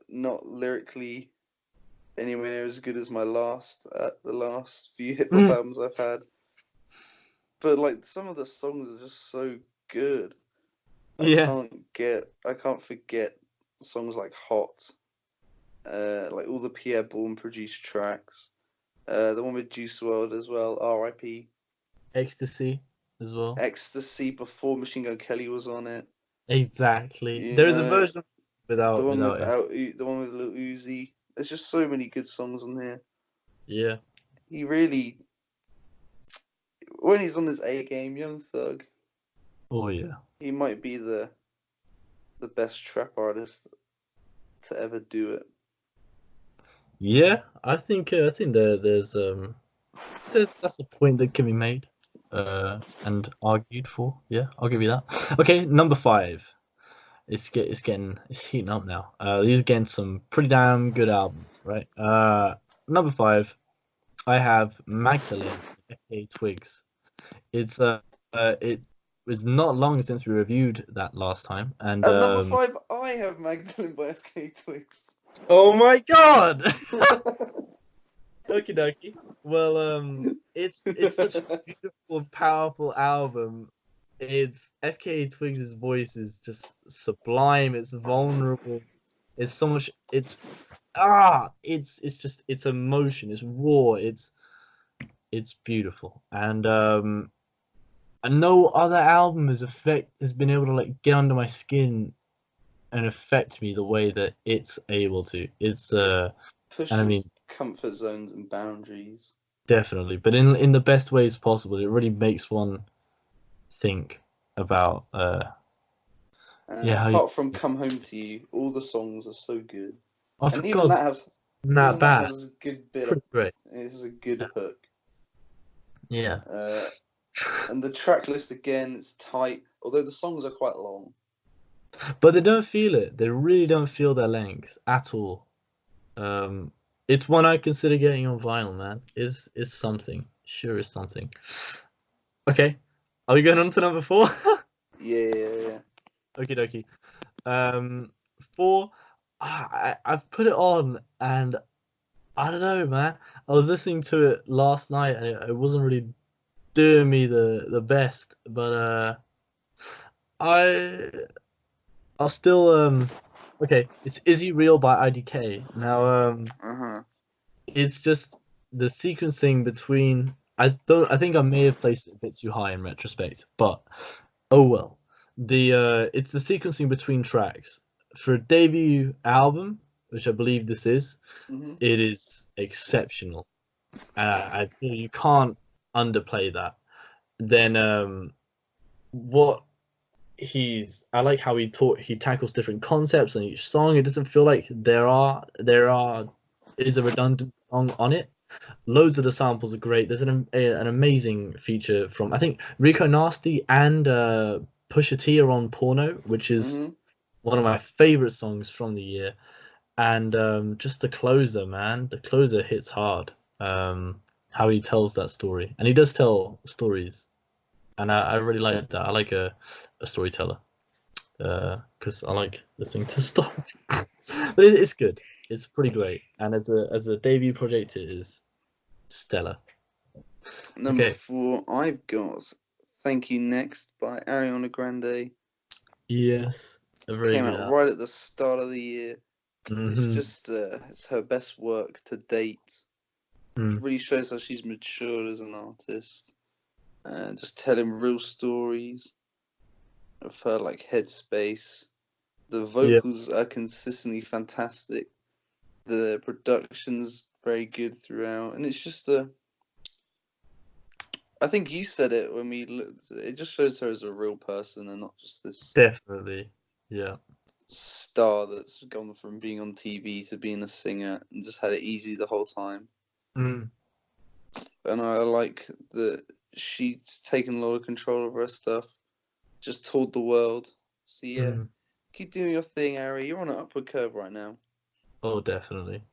not lyrically anywhere near as good as the last few hip hop albums I've had. But like some of the songs are just so good. Yeah. I can't forget songs like Hot, like all the Pierre Bourne produced tracks. The one with Juice WRLD as well, R.I.P. Ecstasy as well. Ecstasy before Machine Gun Kelly was on it. Exactly. There is a version without the one it. The one with Lil Uzi. There's just so many good songs on here. Yeah. He really, when he's on his A game, Young Thug. Oh yeah. He might be the best trap artist to ever do it. Yeah, I think there's that's a point that can be made and argued for. Yeah, I'll give you that. Okay, number 5. It's heating up now. These are getting some pretty damn good albums, right? Number 5, I have Magdalene, FKA Twigs. It was not long since we reviewed that last time, and At number 5, I have Magdalene by SK Twigs. Oh my god! Okie dokie. Well, it's such a beautiful, powerful album. It's FKA Twigs' voice is just sublime. It's vulnerable. It's so much. It's it's emotion. It's raw. It's beautiful. And no other album has been able to like get under my skin and affect me the way that it's able to. It's pushes comfort zones and boundaries. Definitely, but in the best ways possible. It really makes one think about apart from Come Home to You, all the songs are so good. Oh, and even that has a good bit of great. This is a good hook. Yeah. And the track list again is tight, although the songs are quite long. But they don't feel it. They really don't feel their length at all. It's one I consider getting on vinyl, man. Is something. Sure is something. Okay. Are we going on to number 4? Yeah. Okie dokie. 4, I've put it on and I don't know, man. I was listening to it last night and it wasn't really doing me the best, but I'll still okay. It's Is He Real by IDK. Now it's just the sequencing between. I think I may have placed it a bit too high in retrospect, but oh well. It's the sequencing between tracks for a debut album, which I believe this is. It is exceptional. I feel you can't underplay that. Then I like how he tackles different concepts on each song. It doesn't feel like there is a redundant song on it. Loads of the samples are great. There's an amazing feature from I think Rico Nasty and Pusha T are on Porno, which is one of my favorite songs from the year. And just the closer, man. The closer hits hard. How he tells that story, and he does tell stories, and I really like that. I like a storyteller. because I like listening to stuff. But it's good. It's pretty great, and as a debut project, it is stellar. Number 4, I've got Thank You Next by Ariana Grande. Yes, a very Came good out album. right at the start of the year. It's just it's her best work to date. It really shows how she's matured as an artist, and just telling real stories of her like headspace. The vocals are consistently fantastic. The production's very good throughout, and it's just I think you said it when we looked. It just shows her as a real person and not just this Definitely, yeah. star that's gone from being on TV to being a singer and just had it easy the whole time. And I like that she's taken a lot of control of her stuff, just told the world. So yeah, keep doing your thing, Ari. You're on an upward curve right now. Oh, definitely.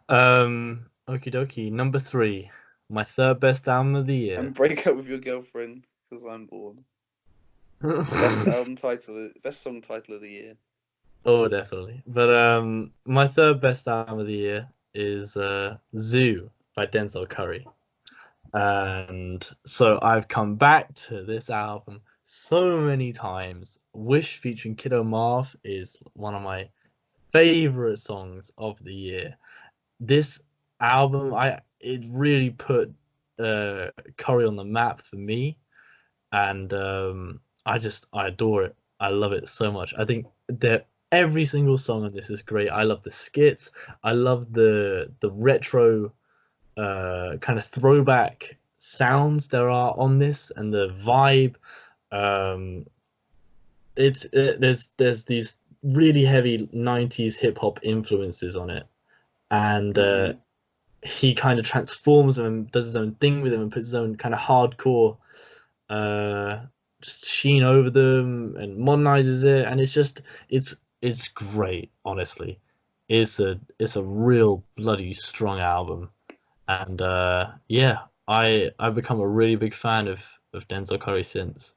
Okie dokie. Number 3, my third best album of the year. And break up with your girlfriend because I'm bored. Best album title, best song title of the year. Oh, definitely. But my third best album of the year is Zoo by Denzel Curry. And so I've come back to this album so many times. Wish featuring Kiddo Marv is one of my favorite songs of the year. This album, it really put Curry on the map for me, and I adore it. I love it so much. I think that every single song on this is great. I love the skits. I love the retro kind of throwback sounds there are on this, and the vibe. There's these really heavy 90s hip hop influences on it, and he kind of transforms them and does his own thing with them and puts his own kind of hardcore just sheen over them and modernizes it, and it's great. Honestly, it's a real bloody strong album, and yeah, I've become a really big fan of Denzel Curry since.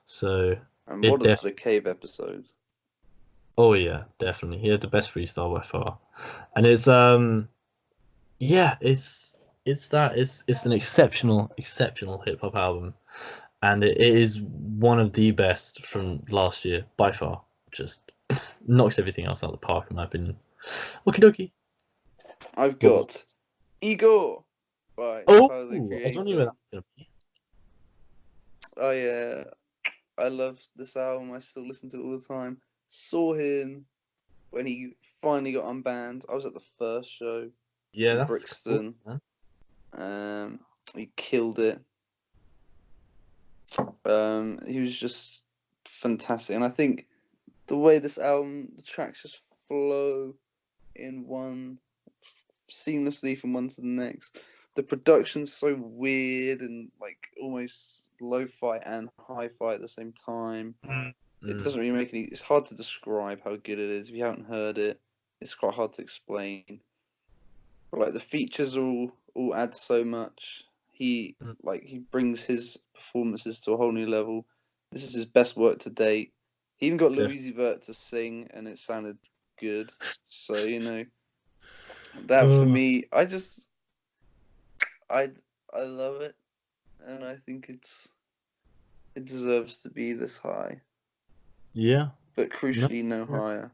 So and what of the cave episode? Oh yeah, definitely. He had the best freestyle by far, and it's yeah, it's an exceptional hip hop album, and it is one of the best from last year by far. Just knocks everything else out of the park in my opinion. Okie dokie. I've got Igor by Tyler, the Creator. I was wondering where that was gonna be. Oh yeah, I love this album. I still listen to it all the time. Saw him when he finally got unbanned. I was at the first show. Yeah, in that's Brixton. Cool, he killed it. He was just fantastic, and I think the way this album, the tracks just flow in one seamlessly from one to the next. The production's so weird and like almost lo-fi and hi-fi at the same time. It doesn't really make any. It's hard to describe how good it is. If you haven't heard it, it's quite hard to explain. But like the features all add so much. He brings his performances to a whole new level. This is his best work to date. He even got Louise Vert to sing, and it sounded good. So that for me, I love it, and I think it deserves to be this high. Yeah. But crucially, no higher.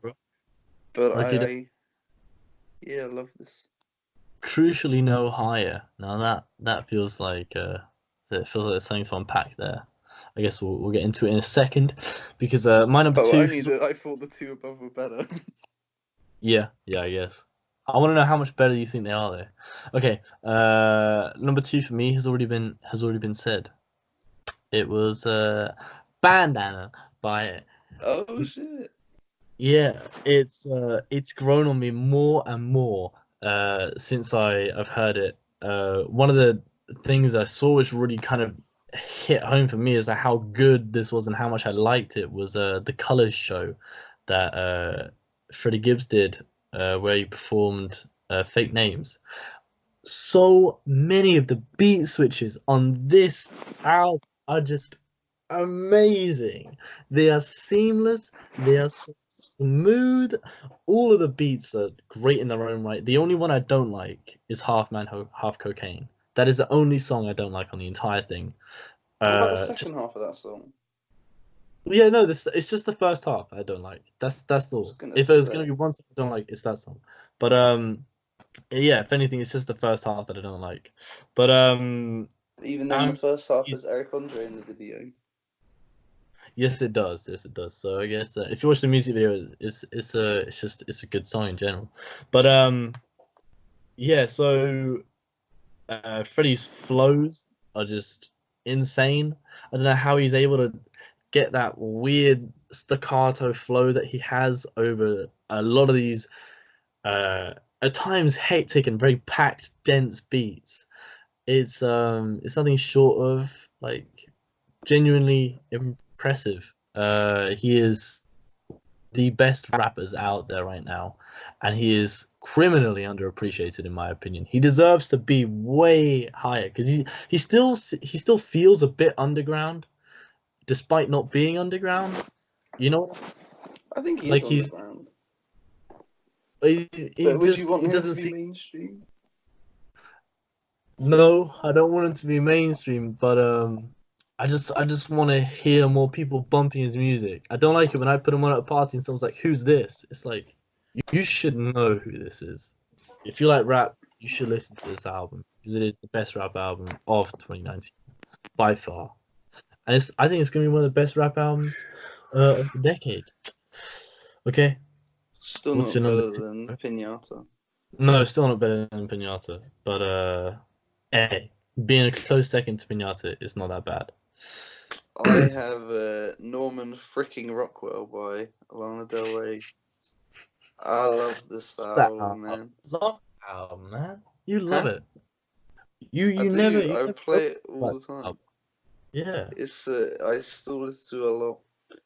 But I love this. Crucially, no higher. Now that feels like there's something to unpack there. I guess we'll get into it in a second, because my number 2. I thought the two above were better. Yeah, I guess. I want to know how much better you think they are, though. Okay, number 2 for me has already been said. It was Bandana by. Oh shit! Yeah, it's grown on me more and more since I've heard it. One of the things I saw which really kind of hit home for me is how good this was and how much I liked it was the Colours show that Freddie Gibbs did, where he performed Fake Names. So many of the beat switches on this album are just amazing. They are seamless. They are so smooth. All of the beats are great in their own right. The only one I don't like is Half Man, Half Cocaine. That is the only song I don't like on the entire thing. What about the Just second half of that song? yeah, no, this it's just the first half I don't like. That's all. Gonna If there's say. gonna be one song I don't like, it's that song. But yeah, if anything, it's just the first half that I don't like. But Even then, the first half is Eric Andre in the video. yes, it does. Yes, it does. So I guess if you watch the music video, it's a good song in general. But yeah. So Freddie's flows are just insane. I don't know how he's able to get that weird staccato flow that he has over a lot of these at times hectic and very packed, dense beats. It's nothing short of like genuinely impressive. He is the best rappers out there right now, and he is criminally underappreciated in my opinion. He deserves to be way higher because he still feels a bit underground, despite not being underground. You know, I think he like is he's underground. he But would just you want he him to doesn't be seem. mainstream? No, I don't want him to be mainstream, but I just want to hear more people bumping his music. I don't like it when I put him on at a party and someone's like, "Who's this?" It's like you should know who this is. If you like rap, you should listen to this album because it is the best rap album of 2019 by far, and I think it's gonna be one of the best rap albums of the decade. Okay, Still what's not your number better two? than Pinata. No, still not better than Pinata, but hey, being a close second to Pinata is not that bad. I have Norman freaking Rockwell by Lana Del Rey. I love this album, man. Love that album, man. You love Huh? it. You I you never do. you I never play it all about the this time. album. Yeah. It's I still listen to it a lot.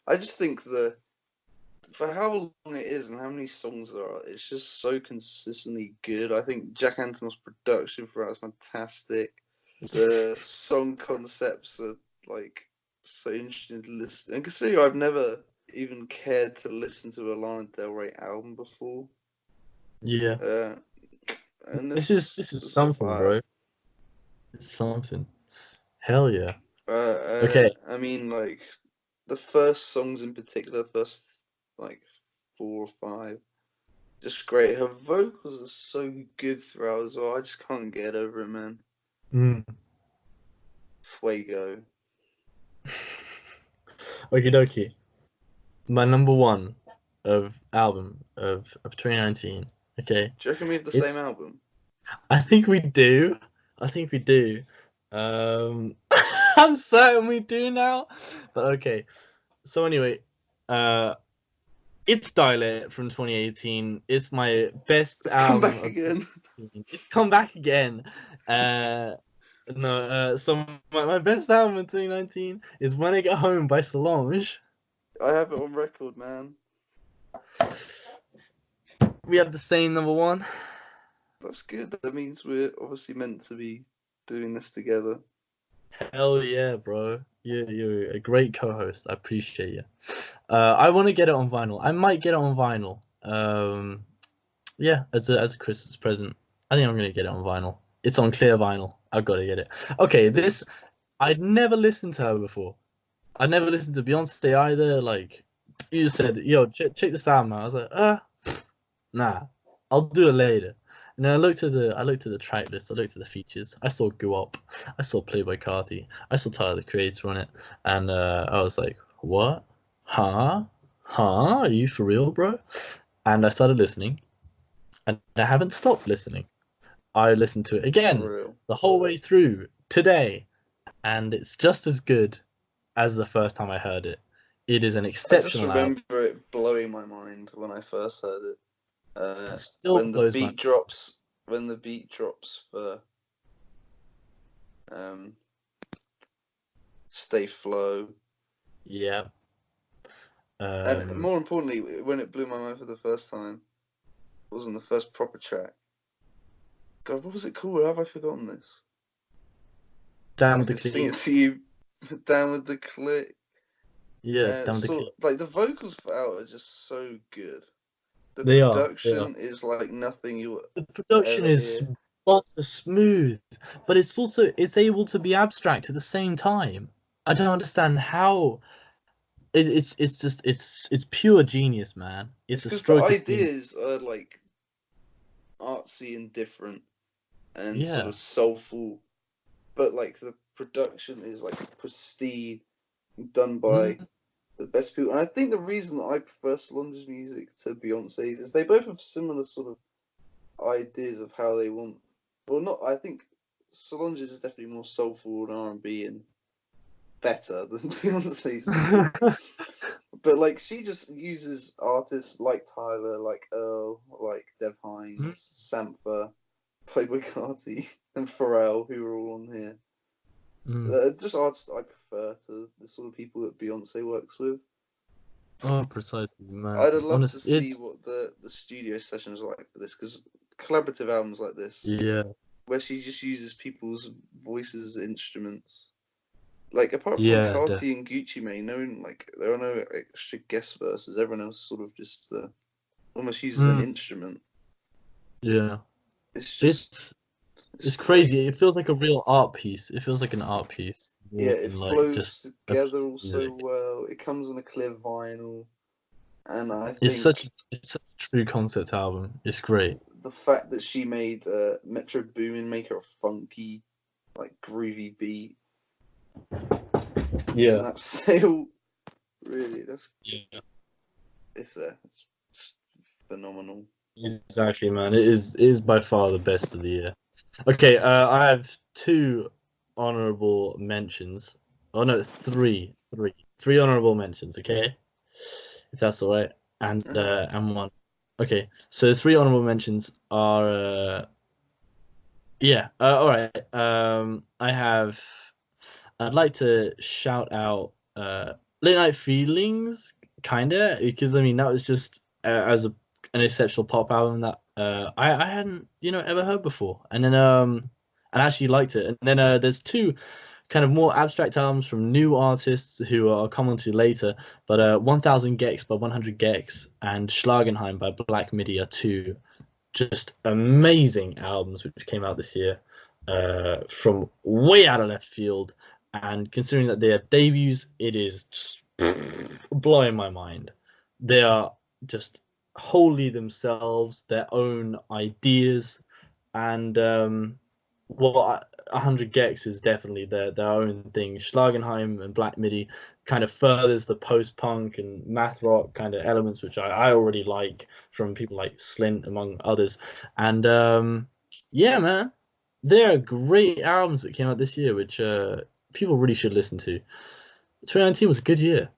I just think for how long it is and how many songs there are, it's just so consistently good. I think Jack Antonoff's production for it is fantastic. The song concepts are like so interesting to listen. And considering I've never even cared to listen to a Lana Del Rey album before, Yeah. uh, and This this is is something, fire. bro. It's something. Hell yeah. Okay. I mean, like the first songs in particular, first like 4 or 5. Just great. Her vocals are so good throughout as well. I just can't get over it, man. Mm. Fuego. Okie dokie. My number one of album of 2019. Okay. Do you reckon we have the same It's album? I think we do. I think we do. Um I'm certain we do now. But okay. So anyway, it's Dialect from 2018. It's my best Let's come album back of again. 2018. It's come back again. Uh, no, so my best album in 2019 is When I Get Home by Solange. I have it on record, man. We have the same number one. That's good. That means we're obviously meant to be doing this together. Hell yeah, bro. You're a great co-host. I appreciate you. I want to get it on vinyl. I might get it on vinyl. Yeah, as a Christmas present. I think I'm gonna get it on vinyl. It's on clear vinyl. I've got to get it. Okay, this I'd never listened to her before. I'd never listened to Beyonce either. Like you just said, yo, check this album out. I was like, nah, I'll do it later. And then I looked at the track list. I looked at the features. I saw Guap. I saw Playboy Carti. I saw Tyler the Creator on it, and I was like, what? Huh? Are you for real, bro? And I started listening, and I haven't stopped listening. I listened to it again For real. the whole way through today, and it's just as good as the first time I heard it. It is an I just exceptional album. remember it blowing my mind when I first heard it. It still When the blows my beat drops, for Stay Flow. yeah. And more importantly, when it blew my mind for the first time, it wasn't the first proper track. God, what was it called? How have I forgotten this? Damn I the could sing Clean. it to you. Down with the Click. Yeah, down with the So click. like the vocals for Out are just so good. The They are. production is like nothing you'll The production ever is hear. butter smooth, but it's able to be abstract at the same time. I don't understand how. It's just it's pure genius, man. It's It's a because the stroke of genius. ideas are like artsy and different and sort Yeah. of soulful, but like the production is like pristine, done by Mm, the best people. And I think the reason that I prefer Solange's music to Beyonce's is they both have similar sort of ideas of how they want. Well, not. I think Solange's is definitely more soulful and R&B and better than Beyonce's music. But like she just uses artists like Tyler, like Earl, like Dev mm, Hynes, Sampha, Playboy Carti, and Pharrell, who are all on here. mm. Just artists that I prefer to the sort of people that Beyonce works with. Oh, precisely, man. I'd love to Honest, see it's what the studio sessions are like for this, because collaborative albums like this, yeah, where she just uses people's voices as instruments. Like apart from yeah, Carti and Gucci Mane, there are no extra guest verses. Everyone else sort of just almost uses an mm, instrument. yeah. It's just It's great. crazy. It feels like a real art piece. It feels like an art piece Yeah, more it than like just flows a together piece all of so music. well. It comes on a clear vinyl, and I It's think such a true concept album. It's great. the fact that she made Metro Boomin make her a funky, like groovy beat, isn't Yeah. that still really? Yeah. It's just phenomenal. Exactly, man. It is by far the best of the year. Okay, I have two honorable mentions. Oh no, three honorable mentions. Okay, if that's all right, Uh-huh. and one. Okay, so the three honorable mentions are yeah. All right. I'd like to shout out Late Night Feelings, kinda, because I mean that was just as an exceptional pop album that I hadn't ever heard before, and then and actually liked it. And then there's two kind of more abstract albums from new artists who I'll come on to later, but 1000 Gex by 100 Gex and Schlagenheim by Black Midi are two just amazing albums which came out this year from way out of left field. And considering that they are debuts, it is just blowing my mind. They are just wholly themselves, their own ideas, and well, 100 Gex is definitely their own thing. Schlagenheim and Black Midi kind of furthers the post punk and math rock kind of elements, which I already like from people like Slint, among others. And yeah, man, there are great albums that came out this year, which people really should listen to. 2019 was a good year.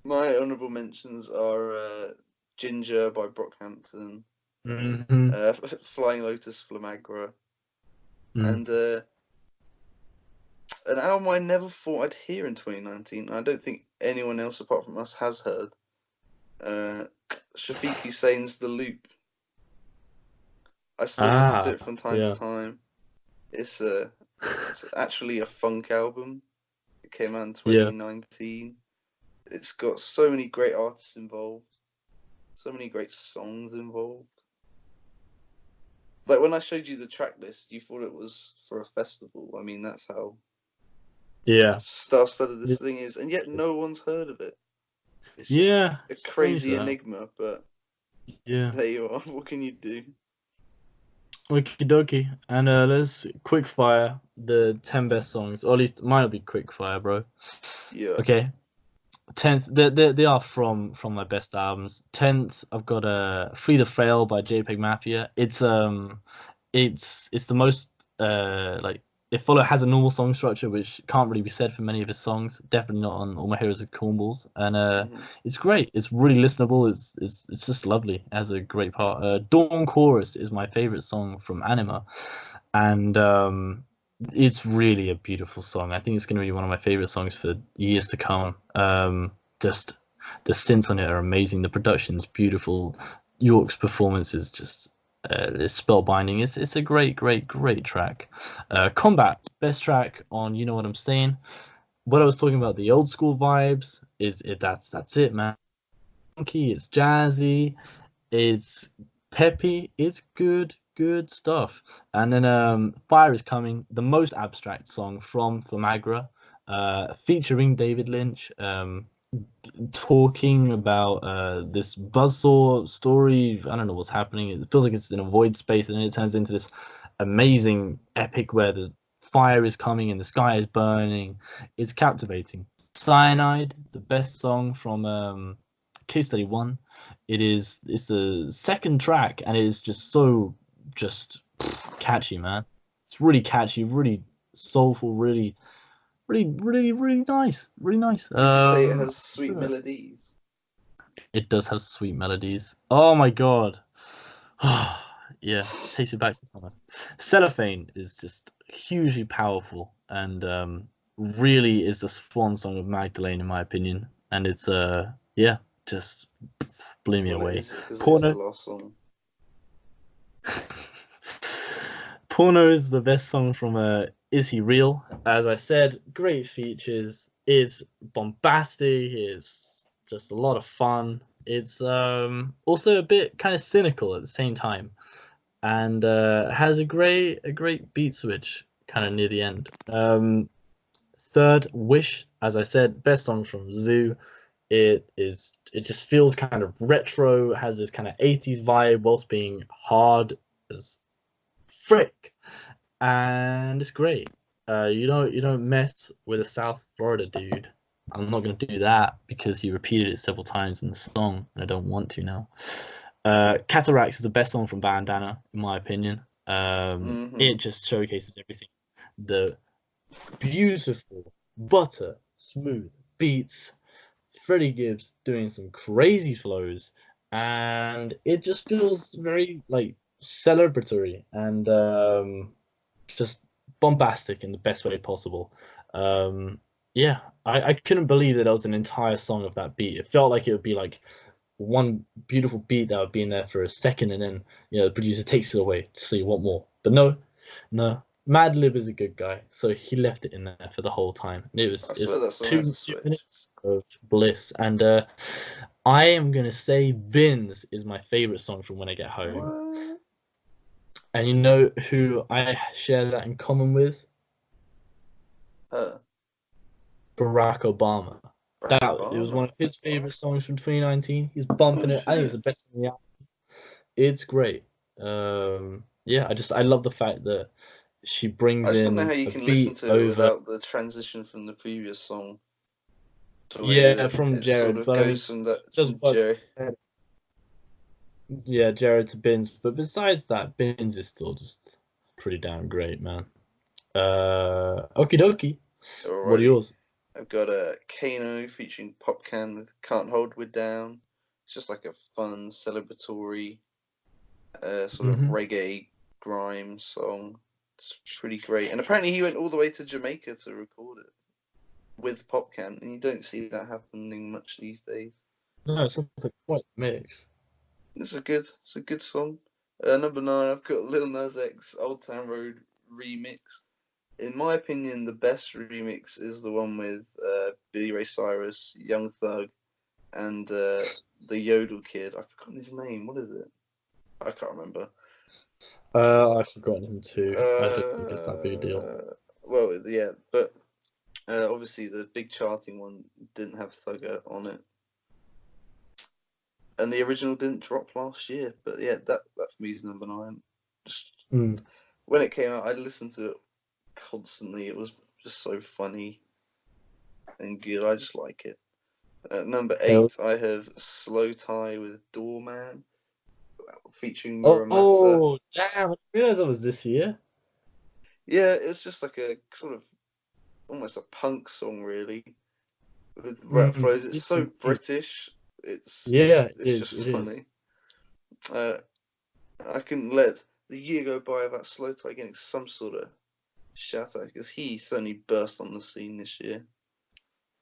My honourable mentions are Ginger by Brockhampton, Mm-hmm. Flying Lotus Flamagra, Mm. and an album I never thought I'd hear in 2019. I don't think anyone else apart from us has heard. Shafiq Hussein's The Loop. I still listen to Ah, it from time to yeah. time. It's actually a funk album. It came out in Yeah. 2019. It's got so many great artists involved, so many great songs involved. Like when I showed you the track list, you thought it was for a festival. I mean, that's how Yeah. star-studded this thing is, and yet no one's heard of it. It's just Yeah. a Strange crazy that. enigma, but Yeah. there you are. What can you do? Okie dokie. And let's quick fire the 10 best songs, or at least mine will be quick fire, bro. Yeah. Okay. 10th, they are from my best albums. 10th, I've got Free the Frail by JPEG Mafia. It's the most like has a normal song structure, which can't really be said for many of his songs. Definitely not on All My Heroes Are Cornballs. And it's great. It's really listenable. It's just lovely. It has a great part. Dawn Chorus is my favorite song from Anima, and it's really a beautiful song. I think it's going to be one of my favorite songs for years to come. Just the synths on it are amazing. The production's beautiful. York's performance is just it's spellbinding. It's a great track. Combat, best track on You Know What I'm Saying. what I was talking about, the old school vibes, that's it, man. Funky, it's jazzy, it's peppy, it's good stuff. And then Fire is Coming, the most abstract song from Flamagra, featuring David Lynch, talking about this buzzsaw story. I don't know what's happening. It feels like it's in a void space, and then it turns into this amazing epic where the fire is coming and the sky is burning. It's captivating. Cyanide, the best song from Case Study 1. It's the second track, and it is just catchy, man. It's really catchy, really soulful, really nice, really nice. Would you say it has sweet melodies? It does have sweet melodies. Oh my god. Yeah, takes you back to summer. Cellophane is just hugely powerful, and really is the swan song of Magdalene in my opinion. And it's yeah, just blew me away. It's the last song. Porno is the best song from Is He Real? As I said, great features. It's bombastic. It's just a lot of fun. It's also a bit kind of cynical at the same time, and has a great beat switch kind of near the end. Third, Wish, as I said, best song from Zoo. It just feels kind of retro, has this kind of 80s vibe whilst being hard as frick, and it's great. You don't mess with a South Florida dude. I'm not gonna do that because he repeated it several times in the song, and I don't want to now. Cataracts is the best song from Bandana, in my opinion. It just showcases everything. The beautiful, butter smooth beats, Freddie Gibbs doing some crazy flows, and it just feels very like celebratory and just bombastic in the best way possible. Yeah, I couldn't believe that was an entire song of that beat. It felt like it would be like one beautiful beat that would be in there for a second, and then the producer takes it away, so you want more. But no, Madlib is a good guy, so he left it in there for the whole time. It was two minutes of bliss, and I am gonna say Bins is my favorite song from When I Get Home. What? And you know who I share that in common with? Barack Obama. It was one of his favorite songs from 2019. He's bumping it. I think it's the best in the album. It's great. Yeah, I love the fact that she brings in. I don't know how you can listen to it without the transition from the previous song. Yeah, from Jared, sort of goes from Jared. Yeah, Jared to Bins, but besides that, Bins is still just pretty damn great, man. Okie dokie. Alrighty. What are yours? I've got a Kano featuring Popcan with Can't Hold We're Down. It's just like a fun, celebratory, sort of reggae grime song. It's pretty great. And apparently he went all the way to Jamaica to record it with Popcan, and you don't see that happening much these days. No, it sounds like quite a mix. It's a good song. Number 9, I've got Lil Nas X Old Town Road remix. In my opinion, the best remix is the one with Billy Ray Cyrus, Young Thug, and the Yodel kid. I've forgotten his name. What is it? I can't remember. I've forgotten him too. I don't think it's that big a deal. Well, yeah, but obviously the big charting one didn't have Thugger on it. And the original didn't drop last year, but yeah, that for me is number 9. When it came out, I listened to it constantly. It was just so funny and good. I just like it. Number 8, I have Slow Tie with Doorman, featuring Muramasa. Oh, damn! I realized that was this year. Yeah, it's just like a sort of almost a punk song, really, with rap flows. It's so British. It's just funny. I couldn't let the year go by without Slow Tie getting some sort of shout out, because he certainly burst on the scene this year.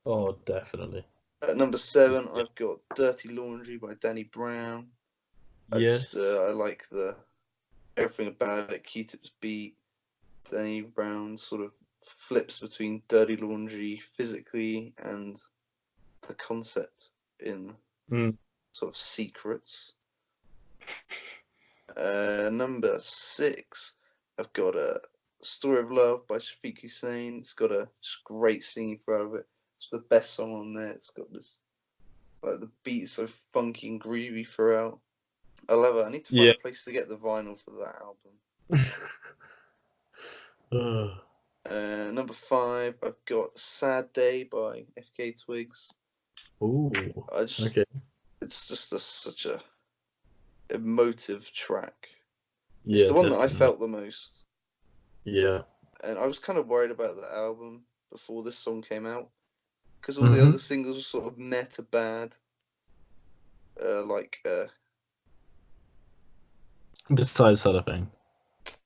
Oh, definitely. At number 7, I've got Dirty Laundry by Danny Brown. I like everything about it. Q-Tip's beat, Danny Brown's sort of flips between Dirty Laundry physically and the concept in sort of secrets. Number 6, I've got a Story of Love by Shafiq Hussein. It's got a just great singing throughout of it. It's the best song on there. It's got this, like, the beat so funky and groovy throughout. I love it. I need to find a place to get the vinyl for that album. Number 5, I've got Sad Day by FK Twigs. Ooh. Okay. It's just such a emotive track. Yeah, it's the one that I felt the most. Yeah. And I was kind of worried about the album before this song came out, because all the other singles were sort of meh to bad. Besides Cellophane.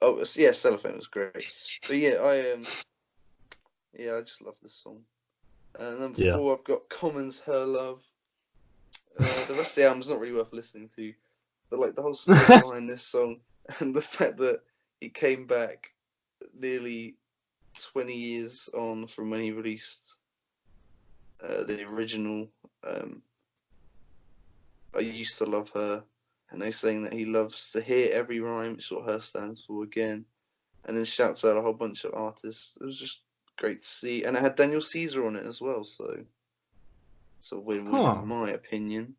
Oh yeah, Cellophane was great. But yeah, I just love this song. Number 4, I've got Common's Her Love. The rest of the album's not really worth listening to, but like the whole story behind this song and the fact that he came back nearly 20 years on from when he released the original. I used to love her, and they're saying that he loves to hear every rhyme, which is what her stands for again, and then shouts out a whole bunch of artists. It was just great to see, and it had Daniel Caesar on it as well, so it's a win-win in my opinion.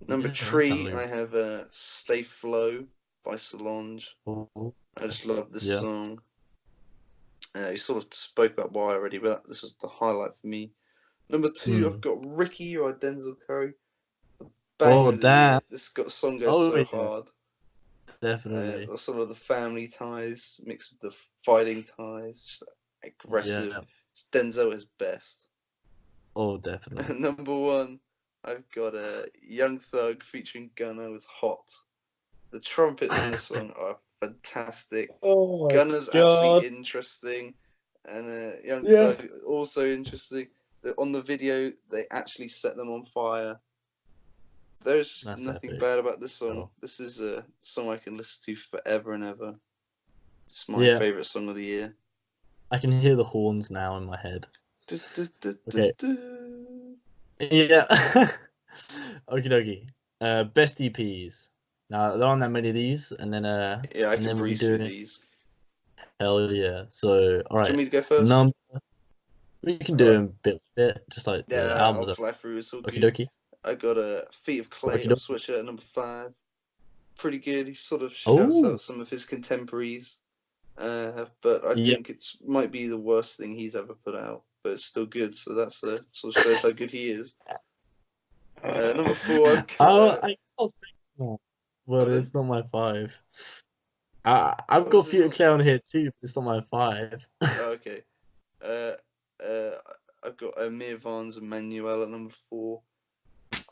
Number 3, I have Stay Flow by Solange. I just love this song. You sort of spoke about why already, but this was the highlight for me. Number 2, I've got Ricky by Denzel Curry. Damn! This song goes so hard. Definitely. Sort of the family ties mixed with the fighting ties, just aggressive. Yeah. It's Denzel at his best. Oh, definitely. Number 1, I've got Young Thug featuring Gunna with Hot. The trumpets in this song are fantastic. Gunna's actually interesting, and Young Thug also interesting. On the video, they actually set them on fire. There's nothing bad about this song. This is a song I can listen to forever and ever. It's my favourite song of the year. I can hear the horns now in my head. Okay. Yeah. Okie dokie. Best EPs. Now, there aren't that many of these, and then I can breeze through these. Hell yeah. So, alright. Do you want me to go first? We can do them bit by bit, just like the albums. I'll fly through. It's all Okie good. dokie. I got Feet of Clay of Switcher at number 5. Pretty good. He sort of shouts out some of his contemporaries. But I think it might be the worst thing he's ever put out. But it's still good, so that's sort of shows how good he is. Number 4, well, it's not my 5. I've got Feet of Clay on here too, but it's not my 5. Okay. I've got Amir Vaughn's Emmanuel at number 4.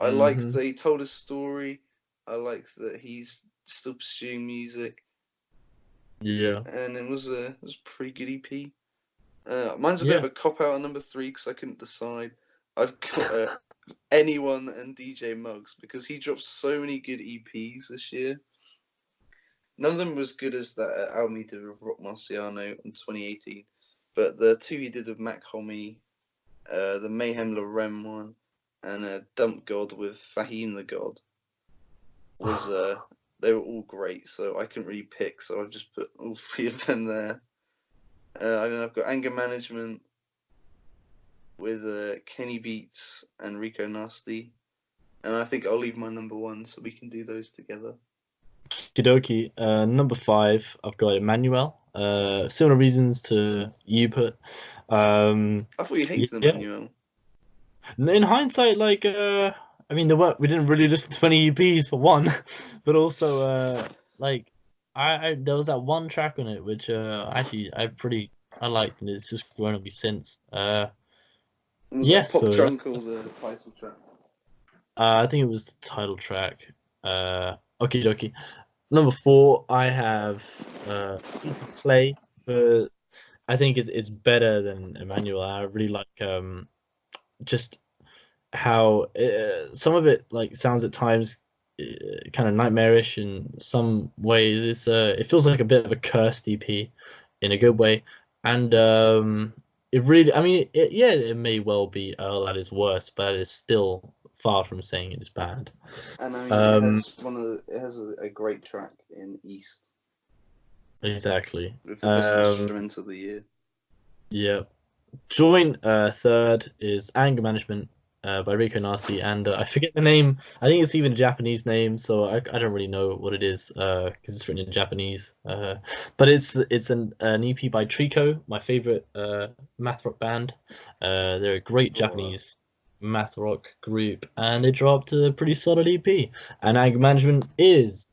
I like that he told his story. I like that he's still pursuing music. Yeah. And it was a pretty good EP. Mine's a bit of a cop out at number 3 because I couldn't decide. I've got Anyone and DJ Muggs because he dropped so many good EPs this year. None of them were as good as that album he did with Rock Marciano in 2018, but the 2 he did with Mac Homie, the Mayhem Lorem one, and Dump God with Fahim the God, was they were all great. So I couldn't really pick, so I've just put all 3 of them there. And then I've got Anger Management with Kenny Beats and Rico Nasty, and I think I'll leave my number 1 so we can do those together. Kidoki. Number 5, I've got Emmanuel. Similar reasons to you put. I thought you hated Emmanuel. In hindsight, like, I mean, we didn't really listen to any EPs for one, but also, I there was that one track on it which actually I liked, and it's just grown on me since. Was that Pop Drunk or the title track? I think it was the title track. Okie dokie. Number 4, I have Feet of Clay, but I think it's better than Emmanuel. I really like just how some of it like sounds at times kind of nightmarish in some ways. It feels like a bit of a cursed EP in a good way. And it really, I mean, yeah, it may well be Earl at his worst, but it's still far from saying it's bad. And I mean, it has a great track in East Exactly. with the best instrument of the year. Yeah. Joint third is Anger Management by Rico Nasty, and I forget the name. I think it's even a Japanese name, so I don't really know what it is because it's written in Japanese. But it's an EP by Trico, my favorite math rock band. They're a great Japanese math rock group, and they dropped a pretty solid EP. And Anger Management is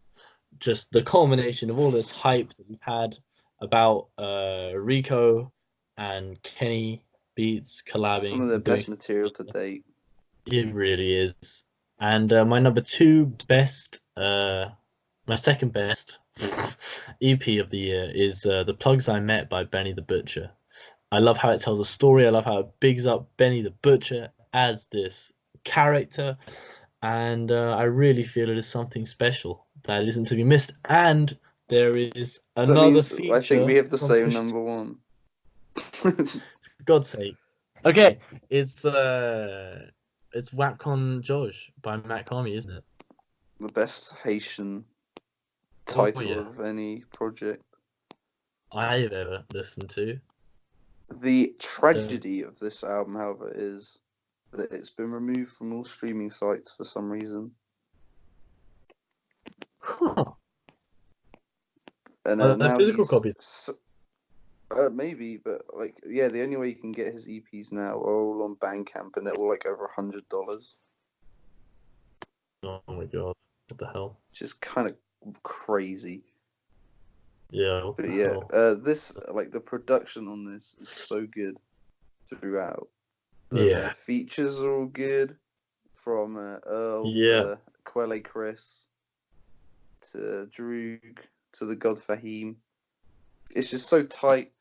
just the culmination of all this hype that we've had about Rico and Kenny Beats collabing. Some of the best material to date. It really is. And my number two best, my second best EP of the year is The Plugs I Met by Benny the Butcher. I love how it tells a story. I love how it bigs up Benny the Butcher as this character. And I really feel it is something special that isn't to be missed. And there is another feature. I think we have the same number one. For God's sake. Okay, it's Wapcon Josh by Matt Carmy, isn't it? The best Haitian title of any project I've ever listened to. The tragedy of this album, however, is that it's been removed from all streaming sites for some reason. Huh. And now physical copies. Maybe, but like, yeah, the only way you can get his EPs now are all on Bandcamp, and they're all like over $100. Oh my god, what the hell? Which is kind of crazy. Yeah. But yeah, this like the production on this is so good throughout. The features are all good, from Earl to Quelle Chris to Droog to the God Fahim. It's just so tight.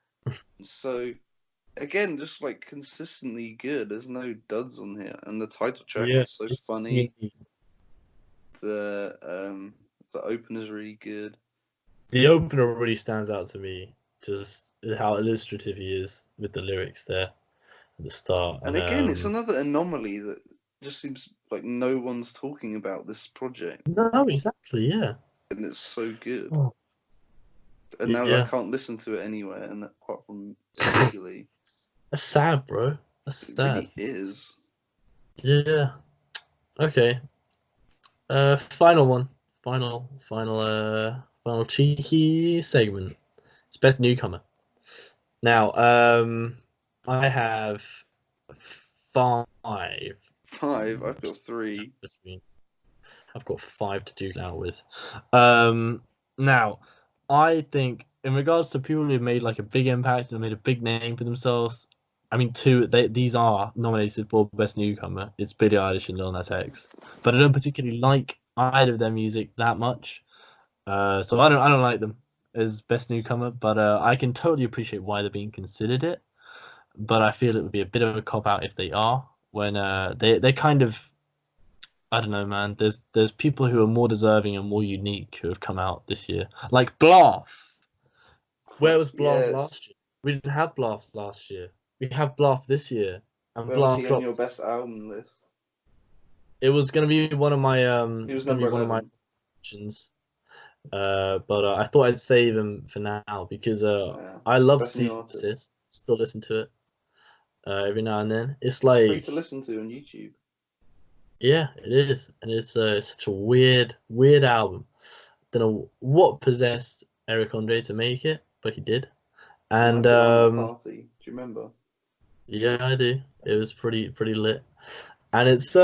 So, again, just like consistently good. There's no duds on here, and the title track is so funny. The opener's really good. The opener really stands out to me, just how illustrative he is with the lyrics there at the start. And again, it's another anomaly that just seems like no one's talking about this project. No, exactly, yeah. And it's so good. Oh. And now I can't listen to it anywhere, and apart from legally. That's sad, bro. That's sad. It really is. Yeah. Okay. Final one. Final cheeky segment. It's best newcomer. Now, I have 5. 5? I've got 3. I've got 5 to do now with. Now, I think in regards to people who made like a big impact and made a big name for themselves, I mean, these are nominated for best newcomer. It's Billie Eilish and Lil Nas X, but I don't particularly like either of their music that much, so I don't like them as best newcomer. But I can totally appreciate why they're being considered it. But I feel it would be a bit of a cop out if they are, when they kind of, I don't know, man. There's people who are more deserving and more unique who have come out this year, like Bluff. Where was Bluff last year? We didn't have Bluff last year. We have Bluff this year. And where was he on your best album list? It was gonna be one of my He was number 11. Options. But I thought I'd save him for now because I love Cease and Desist. Still listen to it every now and then. It's like free to listen to on YouTube. Yeah, it is, and it's such a weird album. Don't know what possessed Eric Andre to make it, but he did. And party. Do you remember? Yeah, I do. It was pretty lit, and it's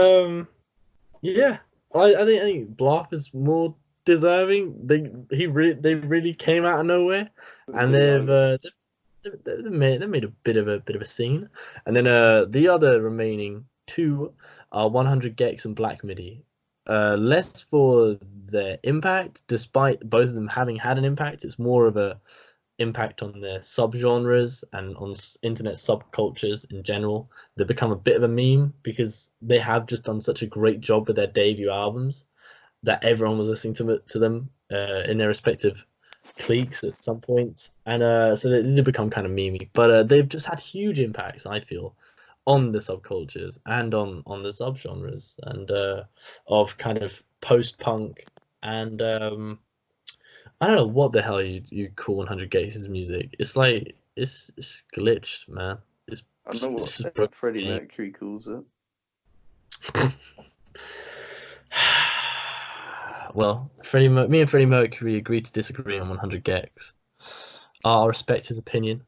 yeah. I think Bluff is more deserving. They really came out of nowhere, and they've made a bit of a scene, and then the other remaining 2 are 100 Gex and Black Midi. Less for their impact, despite both of them having had an impact. It's more of a impact on their subgenres and on internet subcultures in general. They've become a bit of a meme because they have just done such a great job with their debut albums that everyone was listening to them in their respective cliques at some points, and so they did become kind of memey. But they've just had huge impacts, I feel, on the subcultures and on the subgenres and of kind of post-punk and I don't know what the hell you call 100 Gates' music. It's like it's glitched, man. I know what It's just broken. Freddie Mercury calls it. Well, me and Freddie Mercury agreed to disagree on 100 Gex. I'll respect his opinion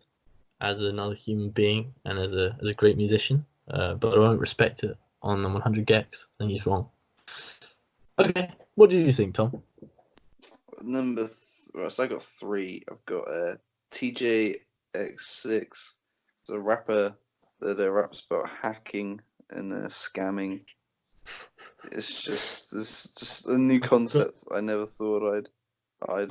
as another human being and as a great musician, but I won't respect it on the 100 Gex. I think he's wrong. Okay, what do you think, Tom? So I got 3. I've got TJX6, it's a rapper that raps about hacking and scamming. It's just a new concept I never thought I'd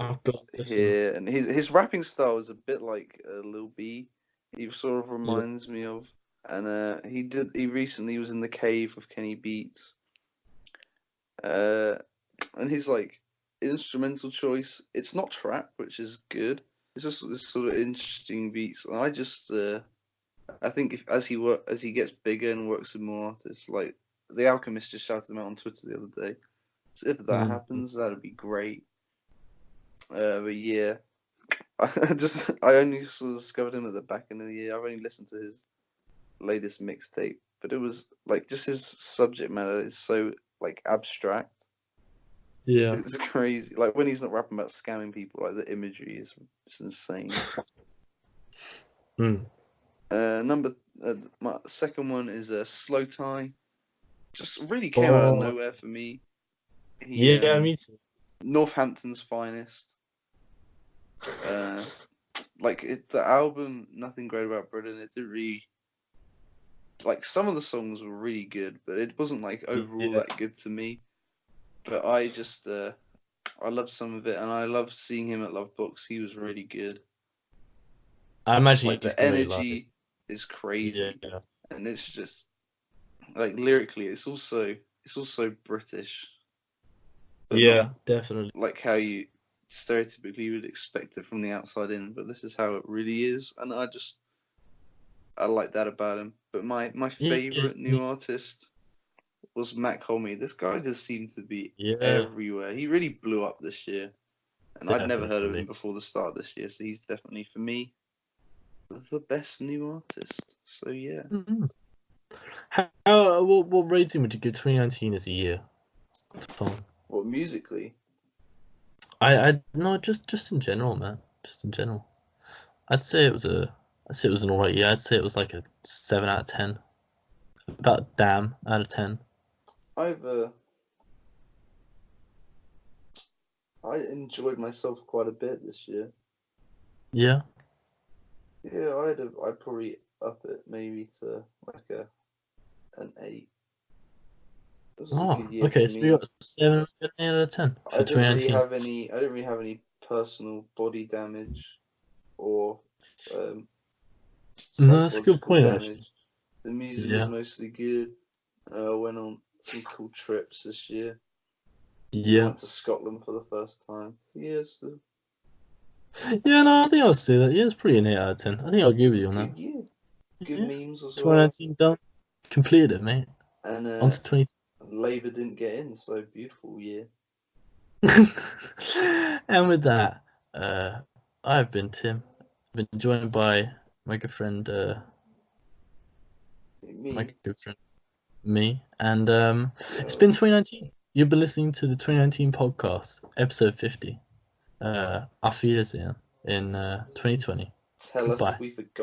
hear. And his rapping style is a bit like Lil B. He sort of reminds me of. And he recently was in the cave with Kenny Beats. And his like instrumental choice, it's not trap, which is good. It's just this sort of interesting beats. And I think as he gets bigger and works with more artists, like The Alchemist just shouted him out on Twitter the other day. So if that happens, that'd be great. But yeah, I only sort of discovered him at the back end of the year. I've only listened to his latest mixtape, but it was like just his subject matter is so like abstract. Yeah, it's crazy. Like when he's not rapping about scamming people, like the imagery is just insane. My second one is Slow Tie. Just really came out of nowhere for me. Me too. Northampton's finest. The album, Nothing Great About Britain. It didn't really like some of the songs were really good, but it wasn't like overall that good to me. But I just I loved some of it, and I loved seeing him at Love Box. He was really good. I imagine like the energy is crazy, and it's just like lyrically, it's also British. Not, definitely. Like how you stereotypically would expect it from the outside in, but this is how it really is, and I like that about him. But my favorite new artist was Mac Homie. This guy just seemed to be everywhere. He really blew up this year, and I'd never heard of him before the start of this year. So he's definitely for me the best new artist. So yeah. What rating would you give 2019 as a year, Tom? What musically? I no, just in general, man. Just in general. I'd say it was an alright year. I'd say it was like a 7 out of 10. About a damn out of 10. I enjoyed myself quite a bit this year. Yeah. Yeah, I'd probably up it maybe to like an 8. Okay, so you got 7 out of 10 for 2019. I didn't really have any personal body damage or no, that's a good point. Actually. The music was mostly good. Went on some cool trips this year. Yeah. Went to Scotland for the first time. So, yeah, no, I think I'll say that. Yeah, it's pretty an 8 out of 10. I think I'll agree with you on that. Yeah. Good memes as 2019 done. Completed it, mate. And on to 20. Labour didn't get in, so beautiful year. And with that, I've been Tim. I've been joined by my good friend, me, and it's been 2019. You've been listening to the 2019 podcast, episode 50. Auf Wiedersehen in 2020. Tell us if we forgot.